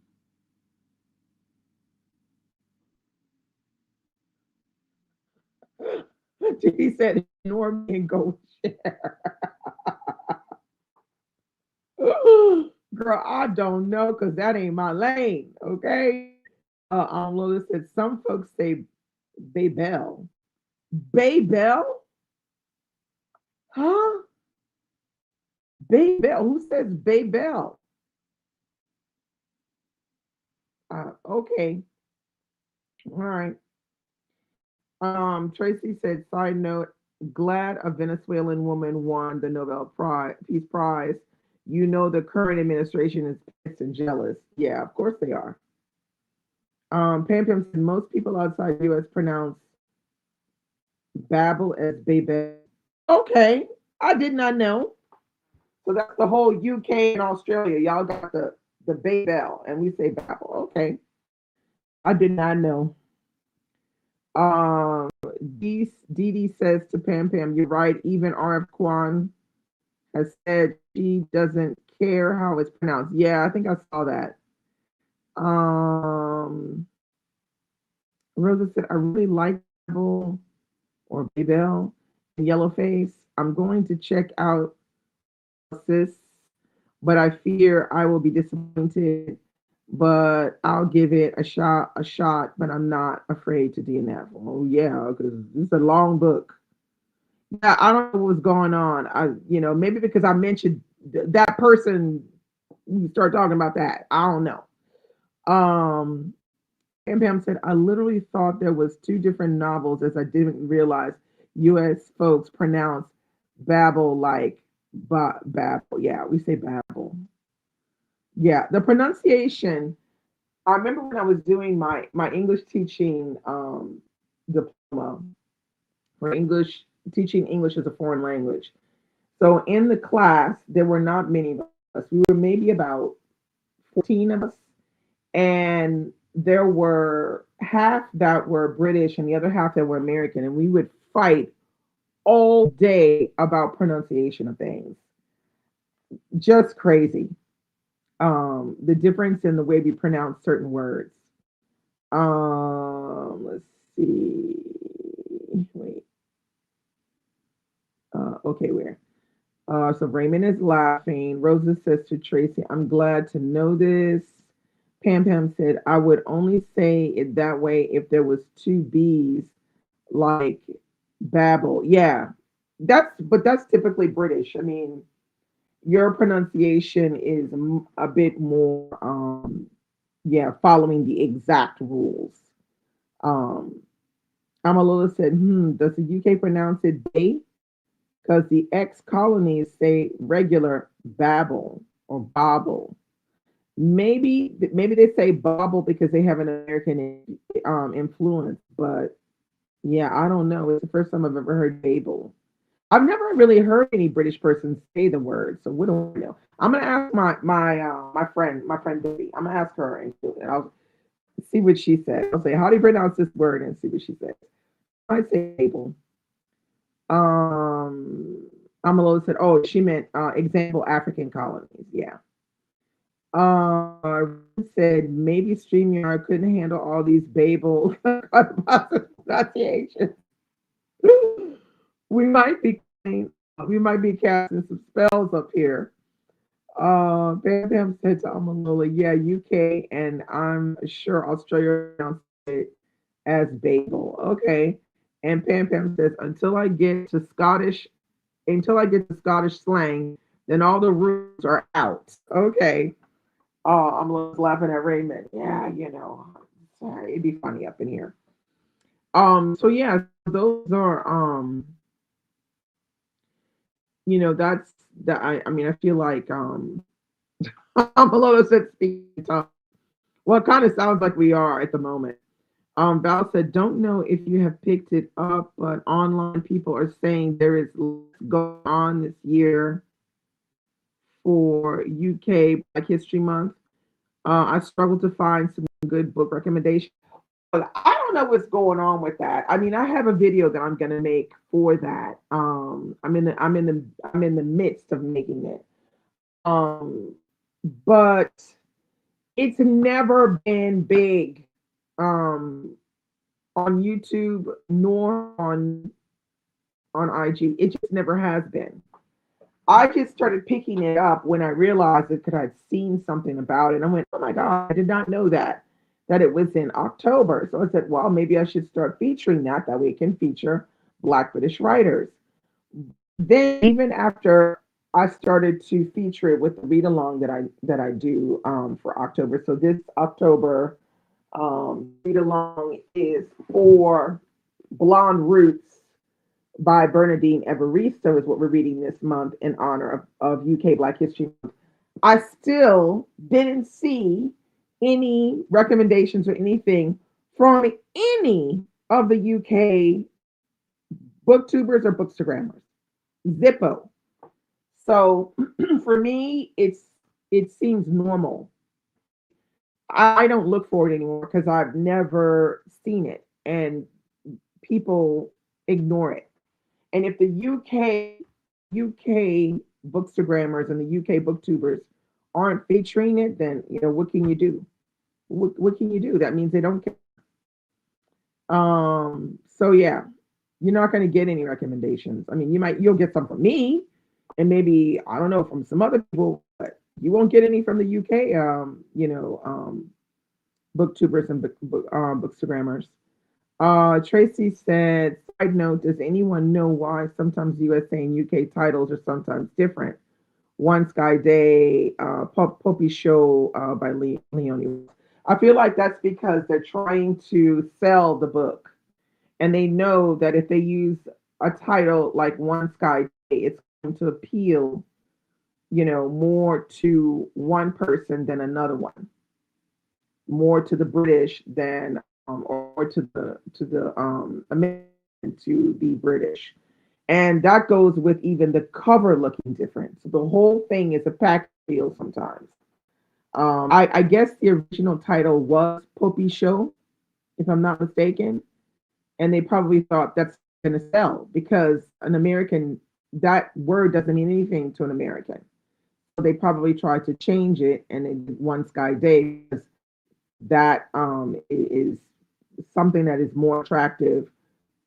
he said, ignore me and go share. Girl, I don't know because that ain't my lane. Okay. Lola said some folks say Babel. Babel? Huh? Babel? Who says Babel? Okay. All right. Tracy said, side note, glad a Venezuelan woman won the Peace Prize. You know the current administration is pissed and jealous. Yeah, of course they are. Pam Pam said most people outside the US pronounce Babel as Babel. Okay, I did not know. So that's the whole UK and Australia. Y'all got the Babel, and we say Babel. Okay, I did not know. Um, Dee Dee says to Pam Pam, "You're right. Even RF Kwan has said she doesn't care how it's pronounced." Yeah, I think I saw that. Um, Rosa said, "I really like Babel or Babel and Yellowface. I'm going to check out this, but I fear I will be disappointed. but I'll give it a shot, but I'm not afraid to DNF. Oh yeah, because it's a long book. Yeah, I don't know what's going on. Maybe because I mentioned that person, you start talking about that. I don't know. Um, and Pam said, I literally thought there was two different novels as I didn't realize U.S. folks pronounce Babel like Babel. Yeah, we say Babel. Yeah, the pronunciation. I remember when I was doing my English teaching diploma for English teaching English as a foreign language. So in the class, there were not many of us. We were maybe about 14 of us, and there were half that were British and the other half that were American, and we would fight all day about pronunciation of things. Just crazy. The difference in the way we pronounce certain words. Let's see. Wait. Okay, where? So Raymond is laughing. Rosa says to Tracy, I'm glad to know this. Pam Pam said, I would only say it that way if there was two B's like Babel. Yeah. That's typically British. I mean, your pronunciation is a bit more yeah, following the exact rules. Um Amalula said, does the UK pronounce it day? Because the ex colonies say regular babble or bobble. Maybe they say bobble because they have an American influence, but yeah, I don't know. It's the first time I've ever heard babble. I've never really heard any British person say the word, so what do I know? I'm gonna ask my friend Debbie. I'm gonna ask her and I'll see what she said. I'll say, how do you pronounce this word, and see what she says. I say babble. Um, Amalo said, "Oh, she meant example African colonies." Yeah. Said maybe StreamYard couldn't handle all these Babel pronunciations. we might be we might be casting some spells up here. Bam Bam said to Amalola, "Yeah, UK and I'm sure Australia pronounce it as Babel." Okay. And Pam Pam says, until I get to Scottish slang, then all the rules are out. Okay. I'm laughing at Raymond. Yeah, sorry, it'd be funny up in here. So yeah, those are that's that. I mean, I feel like I'm a little bit speaking tongue. Well, it kind of sounds like we are at the moment. Val said, don't know if you have picked it up, but online people are saying there is less going on this year for UK Black History Month. I struggled to find some good book recommendations. But I don't know what's going on with that. I mean, I have a video that I'm gonna make for that. I'm in the midst of making it. Um, but it's never been big um on YouTube nor on IG. It just never has been. I just started picking it up when I realized it because I'd seen something about it. I went, oh my God, I did not know that it was in October. So I said, well, maybe I should start featuring that. That way it can feature Black British writers. Then even after I started to feature it with the read along that I do for October. So this October read along is for Blonde Roots by Bernadine Evaristo is what we're reading this month in honor of UK Black History Month. I still didn't see any recommendations or anything from any of the UK booktubers or bookstagrammers. Zippo. So for me, it seems normal. I don't look for it anymore because I've never seen it and people ignore it. And if the UK bookstagrammers and the UK booktubers aren't featuring it, then what can you do? What can you do? That means they don't care. So yeah, you're not going to get any recommendations. I mean, you'll get some from me, and maybe I don't know from some other people, but You won't get any from the UK, booktubers and bookstagrammers. Tracy said, side note, does anyone know why sometimes USA and UK titles are sometimes different? One Sky Day, Poppy Show by Leonie. I feel like that's because they're trying to sell the book, and they know that if they use a title like One Sky Day, it's going to appeal, more to one person than another one, more to the British than or to the American to the British, and that goes with even the cover looking different. So the whole thing is a package deal sometimes. I guess the original title was Poppy Show, if I'm not mistaken, and they probably thought that's going to sell because an American, that word doesn't mean anything to an American. So they probably tried to change it, and it did One Sky Day because that is something that is more attractive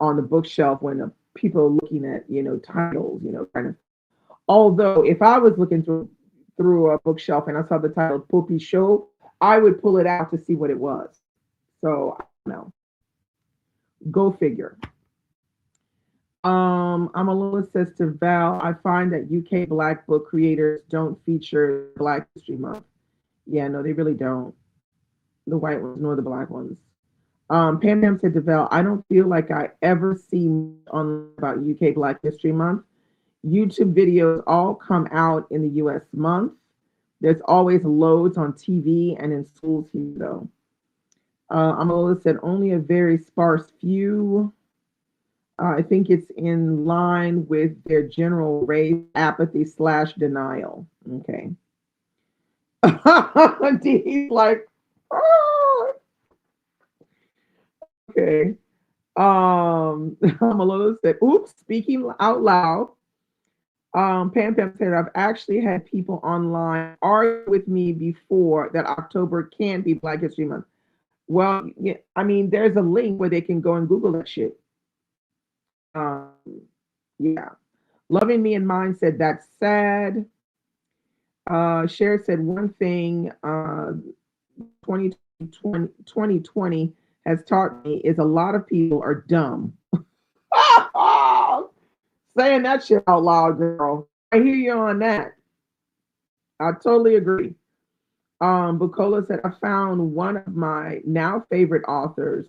on the bookshelf when people are looking at titles, kind of. Although if I was looking through a bookshelf and I saw the title Poopy Show, I would pull it out to see what it was. So I don't know. Go figure. Amalula says to Val, I find that UK Black book creators don't feature Black History Month. Yeah, no, they really don't. The white ones nor the black ones. Pam Pam said to Val, I don't feel like I ever see on about UK Black History Month. YouTube videos all come out in the US month. There's always loads on TV and in schools here, though. Amalula said only a very sparse few. I think it's in line with their general race apathy slash denial. Okay. He's like, oh, okay. Malolo said, oops, speaking out loud. Pam Pam said, I've actually had people online argue with me before that October can't be Black History Month. Well, yeah, I mean, there's a link where they can go and Google that shit. Um, yeah. Loving Me and Mine said, that's sad. Cher said, one thing 2020 has taught me is a lot of people are dumb. Saying that shit out loud, girl. I hear you on that. I totally agree. Bukola said, I found one of my now favorite authors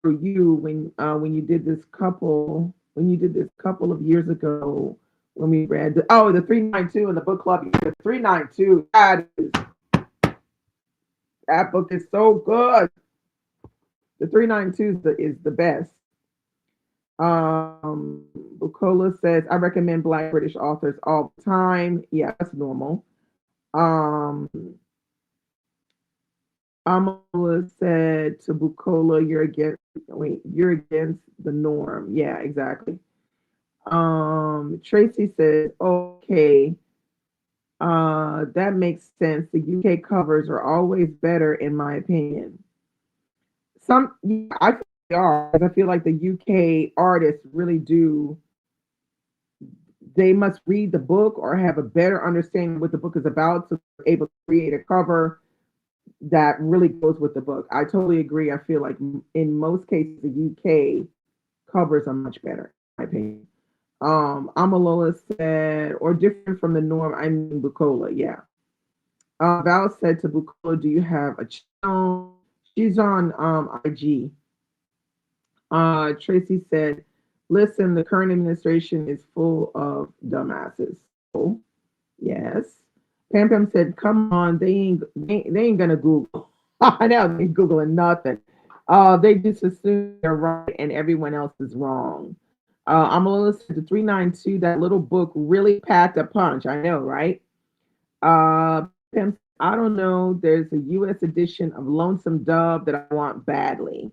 for you when you did this couple of years ago when we read the 392 in the book club. The 392, that book is so good. The 392 is the best. Bukola says, I recommend Black British authors all the time. Yeah, that's normal. Um, Amala said to Bukola, you're against the norm. Yeah, exactly. Tracy says, okay, that makes sense. The UK covers are always better, in my opinion. Yeah, I feel they are. I feel like the UK artists really do. They must read the book or have a better understanding of what the book is about, so they're able to create a cover that really goes with the book. I totally agree. I feel like in most cases the UK covers are much better, in my opinion. Amalola said, or different from the norm, I mean Bukola, yeah. Val said to Bukola, do you have a channel? She's on IG. Tracy said, listen, the current administration is full of dumbasses. Oh, yes. Pam Pam said, come on, they ain't gonna Google. I know they ain't Googling nothing. They just assume they're right and everyone else is wrong. I'm a little to 392. That little book really packed a punch. I know, right? Pam, I don't know. There's a U.S. edition of Lonesome Dove that I want badly.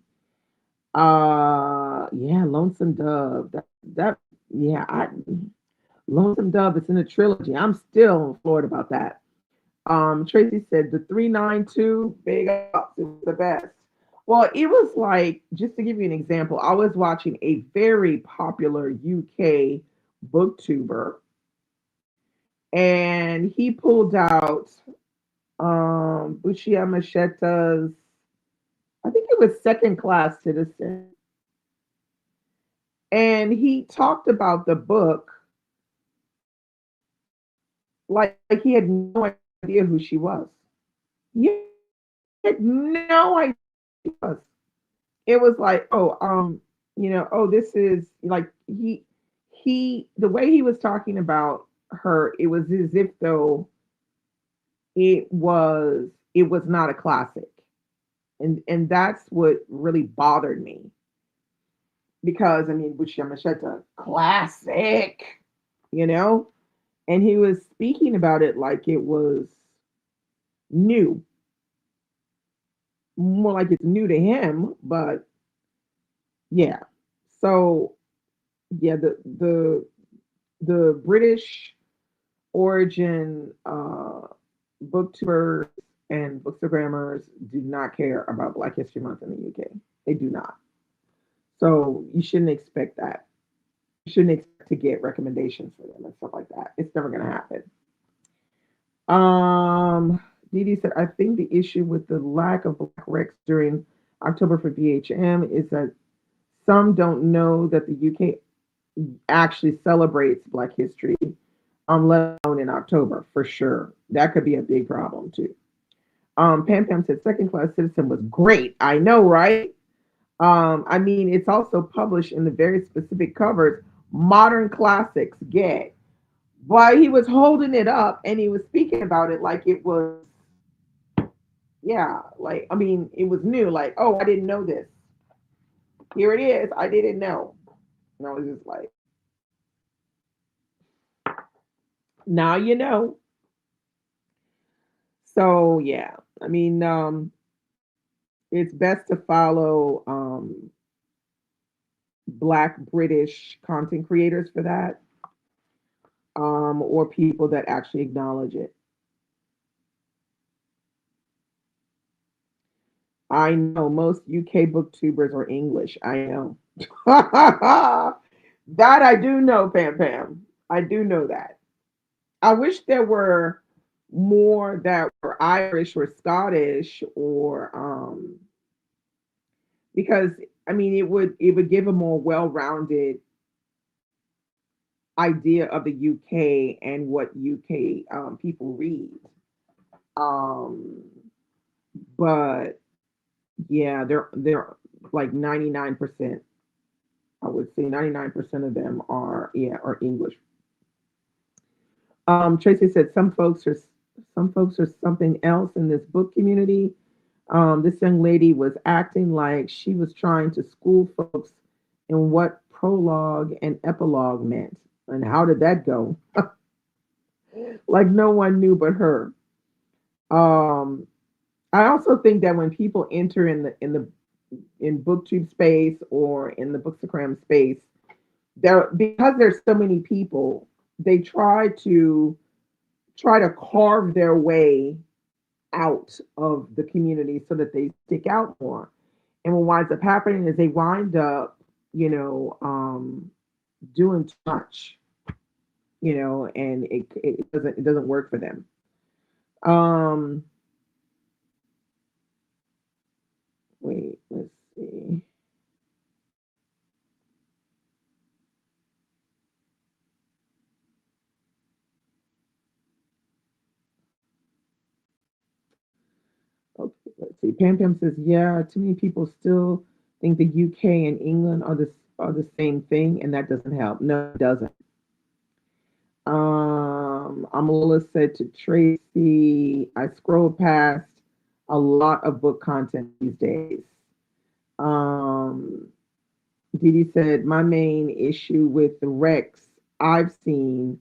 Yeah, Lonesome Dove. That yeah, Lonesome Dove. It's in a trilogy. I'm still floored about that. Tracy said the 392 big ups. It was the best. Well, it was like, just to give you an example, I was watching a very popular UK booktuber, and he pulled out Bushia Machetta's, I think it was Second Class Citizen, and he talked about the book like he had no idea who she was. He had no idea who she was. It was like, oh, oh, this is like the way he was talking about her, it was as if though it was not a classic. And that's what really bothered me because I mean Bushia Macheta, classic, you know? And he was speaking about it like it was new, more like it's new to him, but yeah. So yeah, the British origin booktubers and bookstagrammers do not care about Black History Month in the UK. They do not. So you shouldn't expect that. You shouldn't expect to get recommendations for them and stuff like that. It's never going to happen. Dee Dee said, I think the issue with the lack of Black Recs during October for BHM is that some don't know that the UK actually celebrates Black History, let alone in October, for sure. That could be a big problem too. Pam Pam said, Second Class Citizen was great. I know, right? I mean, it's also published in the very specific covers modern classics get. But he was holding it up and he was speaking about it like it was, yeah, like, I mean, it was new. Like, oh, I didn't know this. Here it is. I didn't know. And I was just like, now you know. So, yeah, I mean, it's best to follow Black British content creators for that, or people that actually acknowledge it. I know most UK booktubers are English. I know. That I do know, Pam Pam. I do know that. I wish there were more that were Irish or Scottish or because I mean it would give a more well-rounded idea of the UK and what UK people read. Um, but yeah, they're like 99%. I would say 99% of them are English. Tracy said some folks are something else in this book community. This young lady was acting like she was trying to school folks in what prologue and epilogue meant. And how did that go? Like no one knew but her. Um, I also think that when people enter in booktube space or in the bookstagram space, there because there's so many people, they try to carve their way out of the community so that they stick out more. And what winds up happening is they wind up, doing too much, and it doesn't work for them. Um, wait, let's see. Okay, let's see. Pam Pam says, yeah, too many people still think the UK and England are the same thing, and that doesn't help. No, it doesn't. Amala said to Tracy, I scroll past a lot of book content these days. Um, Didi said, my main issue with the Rex I've seen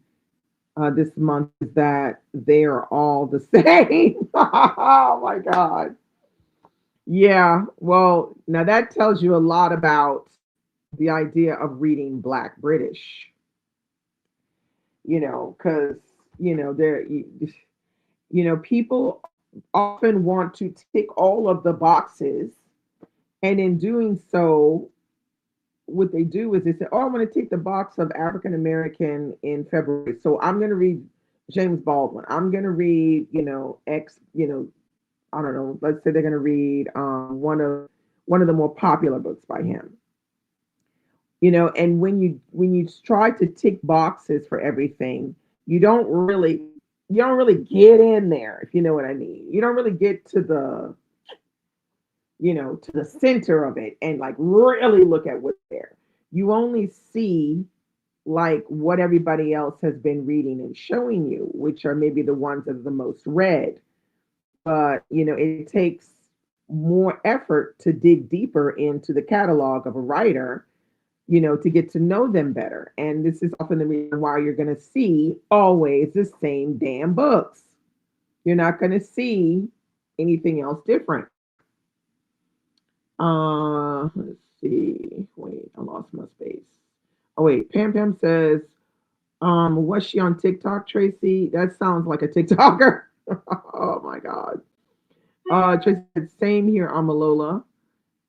this month is that they are all the same. Oh my God. Yeah. Well, now that tells you a lot about the idea of reading Black British, because, there, people often want to tick all of the boxes. And in doing so, what they do is they say, oh, I'm going to tick the box of African American in February. So I'm going to read James Baldwin. I'm gonna read, X, I don't know, let's say they're gonna read one of the more popular books by him. And when you try to tick boxes for everything, you don't really you don't really get in there, if you know what I mean. You don't really get to the center of it and like really look at what's there. You only see like what everybody else has been reading and showing you, which are maybe the ones that are the most read. But it takes more effort to dig deeper into the catalog of a writer, to get to know them better. And this is often the reason why you're going to see always the same damn books. You're not going to see anything else different. Let's see. Wait, I lost my space. Oh wait, Pam Pam says, was she on TikTok, Tracy? That sounds like a TikToker. Oh my God. Tracy said, same here, Amalola.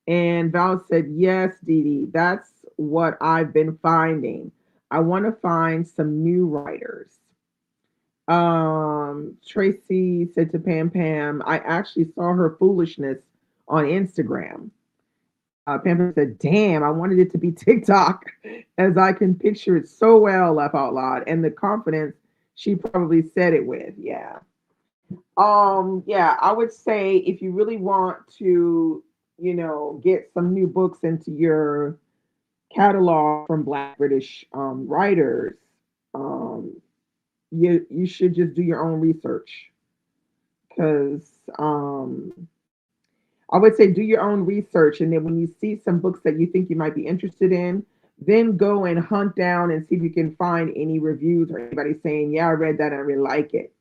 And Val said, yes, Dee Dee, that's what I've been finding. I want to find some new writers. Tracy said to Pam Pam, I actually saw her foolishness on Instagram. Pam Pam said, damn, I wanted it to be TikTok as I can picture it so well, laugh out loud. And the confidence she probably said it with. Yeah. Yeah, I would say if you really want to, get some new books into your catalog from Black British writers, um, you should just do your own research because I would say do your own research, and then when you see some books that you think you might be interested in, then go and hunt down and see if you can find any reviews or anybody saying, "Yeah, I read that and I really like it."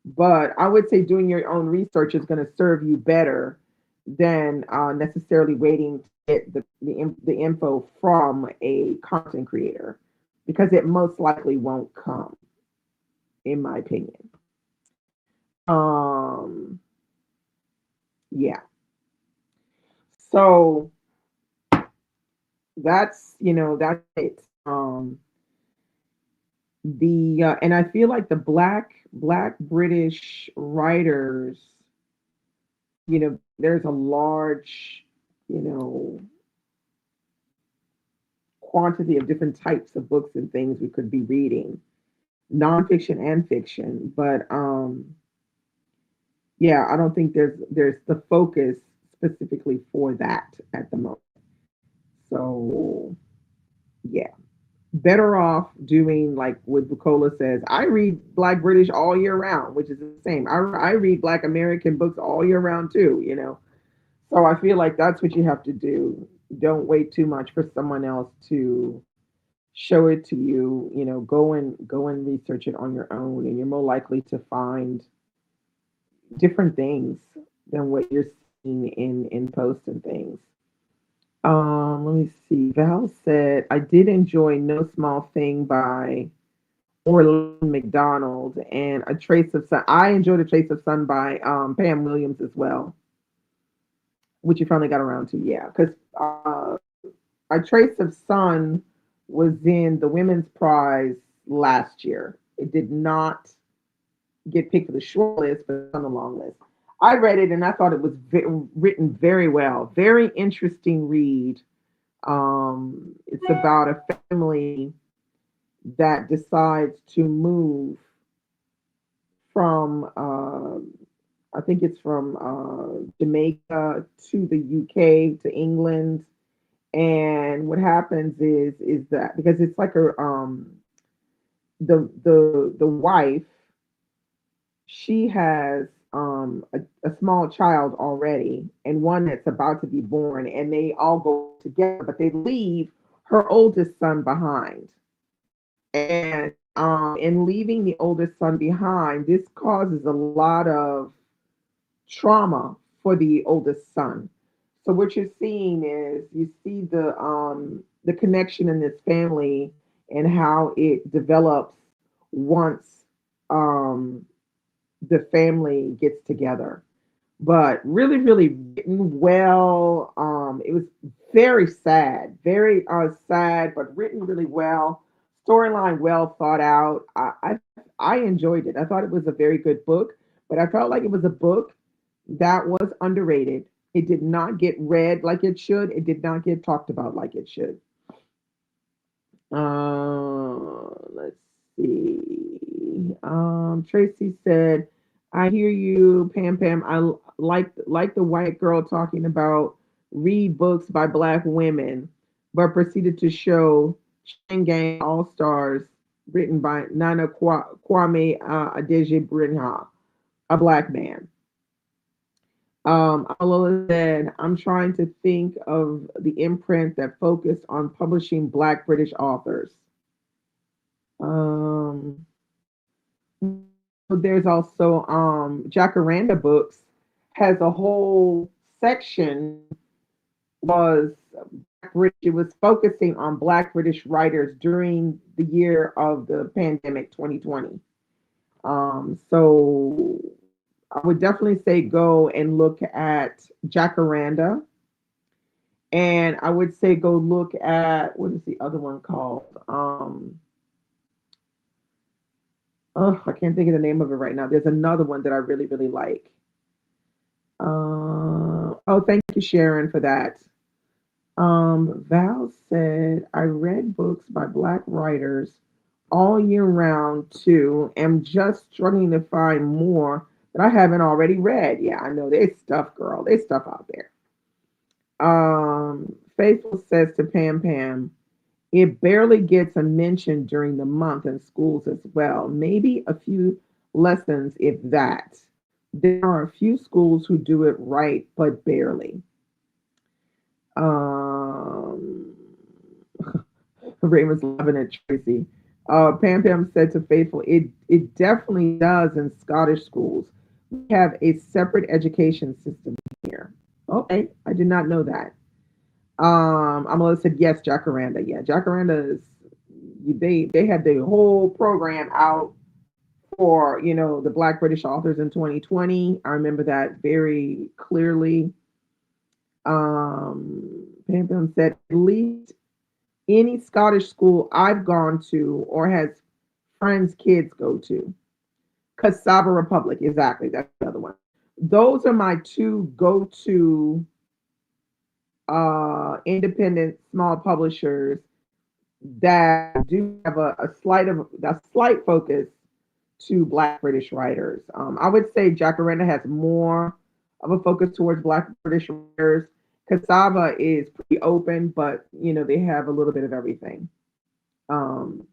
But I would say doing your own research is going to serve you better than necessarily waiting to get the info from a content creator because it most likely won't come, in my opinion. Um, yeah. So that's it. The and I feel like the black British writers, there's a large, you know, quantity of different types of books and things we could be reading, nonfiction and fiction. But yeah, I don't think there's the focus specifically for that at the moment. So yeah, better off doing like what Bucola says. I read Black British all year round, which is the same. I read Black American books all year round too. So I feel like that's what you have to do. Don't wait too much for someone else to show it to you. Go and research it on your own, and you're more likely to find different things than what you're seeing in posts and things. Let me see. Val said, I did enjoy No Small Thing by Orlando McDonald and A Trace of Sun. I enjoyed A Trace of Sun by Pam Williams as well, which you finally got around to. Yeah, because A Trace of Sun was in the Women's Prize last year. It did not get picked for the short list, but on the long list. I read it and I thought it was written very well. Very interesting read. It's about a family that decides to move from, I think it's from Jamaica to the UK to England. And what happens is that because it's like the wife, she has a small child already and one that's about to be born, and they all go together, but they leave her oldest son behind. And in leaving the oldest son behind, this causes a lot of trauma for the oldest son. So what you're seeing is you see the connection in this family and how it develops once um the family gets together. But really, really written well. It was very sad, very sad, but written really well. storyline well thought out. I enjoyed it. I thought it was a very good book, but I felt like it was a book that was underrated. It did not get read like it should. It did not get talked about like it should. Let's see. Tracy said, "I hear you, Pam. Pam. I like the white girl talking about read books by black women, but proceeded to show Chain Gang All Stars written by Kwame Adejibrinha, a black man." Alola said, "I'm trying to think of the imprint that focused on publishing Black British authors." Um, there's also Jacaranda Books has a whole section was it was focusing on Black British writers during the year of the pandemic 2020. So I would definitely say go and look at Jacaranda. And I would say go look at what is the other one called? Oh, I can't think of the name of it right now. There's another one that I really, really like. Oh, thank you, Sharon, for that. Val said, I read books by Black writers all year round too. Am just struggling to find more that I haven't already read. Yeah, I know there's stuff, girl. There's stuff out there. Faithful says to Pam Pam, it barely gets a mention during the month in schools as well. Maybe a few lessons, if that. There are a few schools who do it right, but barely. Um, Raymond's laughing at Tracy. Pam Pam said to Faithful, it definitely does in Scottish schools. We have a separate education system here. Okay, I did not know that. Amala said yes, Jacaranda. Yeah, Jacaranda is they had the whole program out for the Black British authors in 2020. I remember that very clearly. Pam Pam said at least any Scottish school I've gone to or has friends' kids go to. Cassava Republic, exactly. That's the other one. Those are my two go-to independent small publishers that do have a slight focus to Black British writers. I would say Jacaranda has more of a focus towards Black British writers. Cassava is pretty open, but they have a little bit of everything. Um,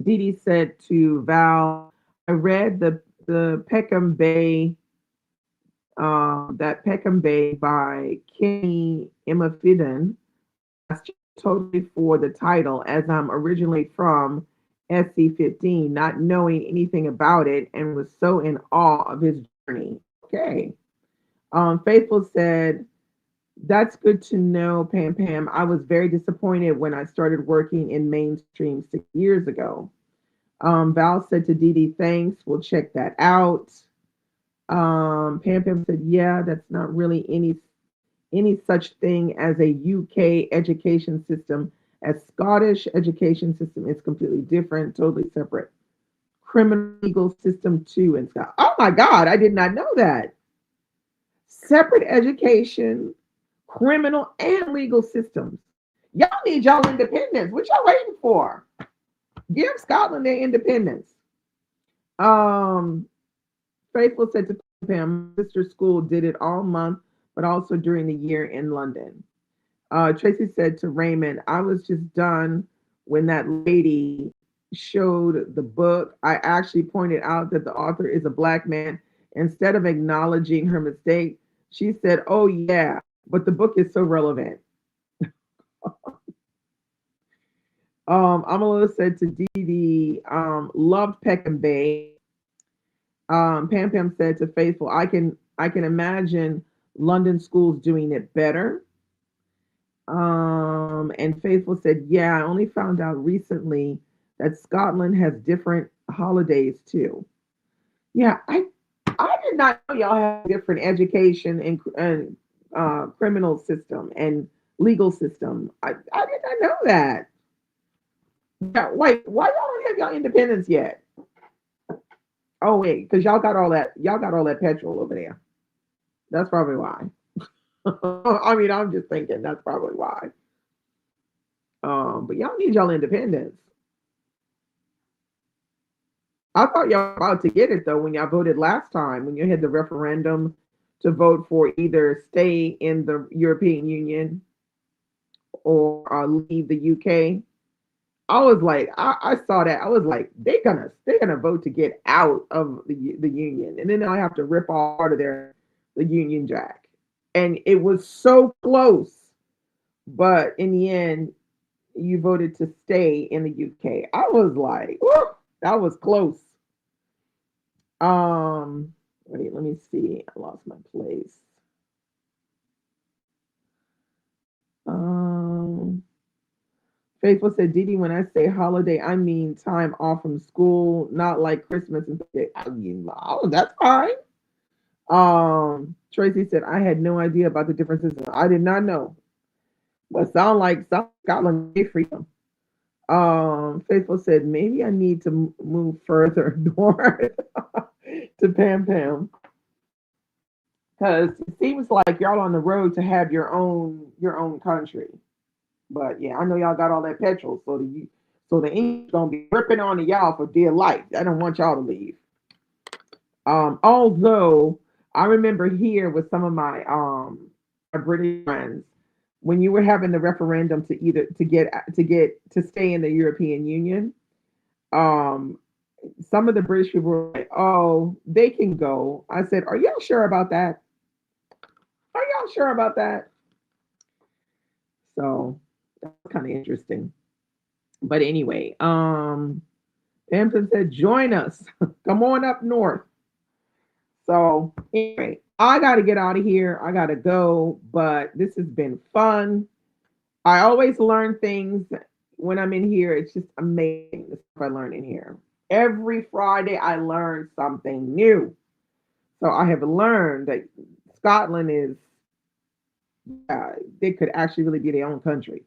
Dee Dee said to Val, "I read the Peckham Bay, that Peckham Bay by Kenny Imafidon. That's totally for the title, as I'm originally from SC15, not knowing anything about it, and was so in awe of his journey." Okay. Faithful said, "That's good to know, Pam Pam. I was very disappointed when I started working in mainstream 6 years ago." Val said to Dee Dee, "Thanks. We'll check that out." Pam Pam said, "Yeah, that's not really any such thing as a UK education system. A Scottish education system is completely different, totally separate. Criminal legal system too in Scotland." Oh my God, I did not know that. Separate education, criminal and legal systems. Y'all need y'all independence. What y'all waiting for? Give Scotland their independence. Um, Faithful said to Pam, sister school did it all month, but also during the year in London. Tracy said to Raymond, I was just done when that lady showed the book. I actually pointed out that the author is a black man. Instead of acknowledging her mistake, she said, oh, yeah, but the book is so relevant. Amala said to Dee Dee, loved Peckham Bay. Pam Pam said to Faithful, I can imagine London schools doing it better. And Faithful said, yeah, I only found out recently that Scotland has different holidays too. Yeah, I did not know y'all have different education and criminal system and legal system. I did not know that. Yeah, wait, why y'all don't have y'all independence yet? Oh wait, because y'all got all that petrol over there. That's probably why. I mean, I'm just thinking that's probably why. But y'all need y'all independence. I thought y'all were about to get it though when y'all voted last time when you had the referendum to vote for either stay in the European Union or leave the UK. I was like, I saw that. I was like, they're gonna vote to get out of the union, and then they'll have to rip off part of the Union Jack. And it was so close, but in the end, you voted to stay in the UK. I was like, whew, that was close. Wait, let me see. I lost my place. Um, Faithful said, Didi, when I say holiday, I mean time off from school, not like Christmas and I mean, oh, that's fine. Tracy said, I had no idea about the differences. I did not know. But sound like Scotland Day freedom. Faithful said, maybe I need to move further north to Pam Pam. Because it seems like y'all on the road to have your own country. But yeah, I know y'all got all that petrol, so the English gonna be ripping on to y'all for dear life. I don't want y'all to leave. Although I remember here with some of my British friends when you were having the referendum to either to stay in the European Union, um, some of the British people were like, "Oh, they can go." I said, "Are y'all sure about that? Are y'all sure about that?" So that's kind of interesting. But anyway, Hampton said, "Join us. Come on up north." So anyway, I got to get out of here. I got to go, but this has been fun. I always learn things when I'm in here. It's just amazing the stuff I learn in here. Every Friday, I learn something new. So I have learned that Scotland is, they could actually really be their own country.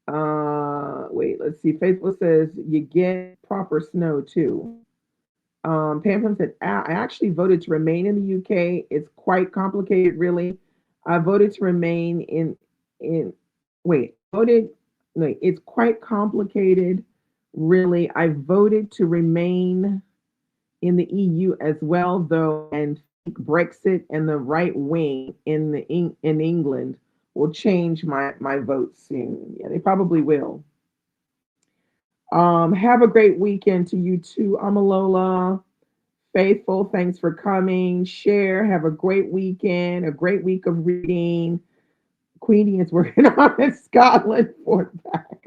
Wait, let's see. Faithful says you get proper snow too. Pam Pam said, I actually voted to remain in the UK. It's quite complicated, really. I voted to remain in wait, voted wait, it's quite complicated, really. I voted to remain in the EU as well, though, and Brexit and the right wing in England will change my vote soon. Yeah, they probably will. Have a great weekend to you too, Amalola. Faithful, thanks for coming. Share. Have a great weekend, a great week of reading. Queenie is working on in Scotland for back.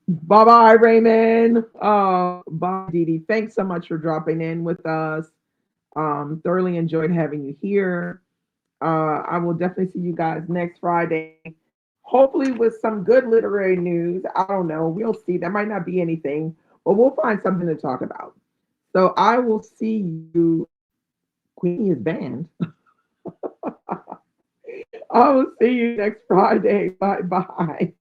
Bye bye, Raymond. Bye, Dee Dee. Thanks so much for dropping in with us. Thoroughly enjoyed having you here. I will definitely see you guys next Friday. Hopefully, with some good literary news. I don't know. We'll see. There might not be anything, but we'll find something to talk about. So I will see you. Queenie is banned. I will see you next Friday. Bye bye.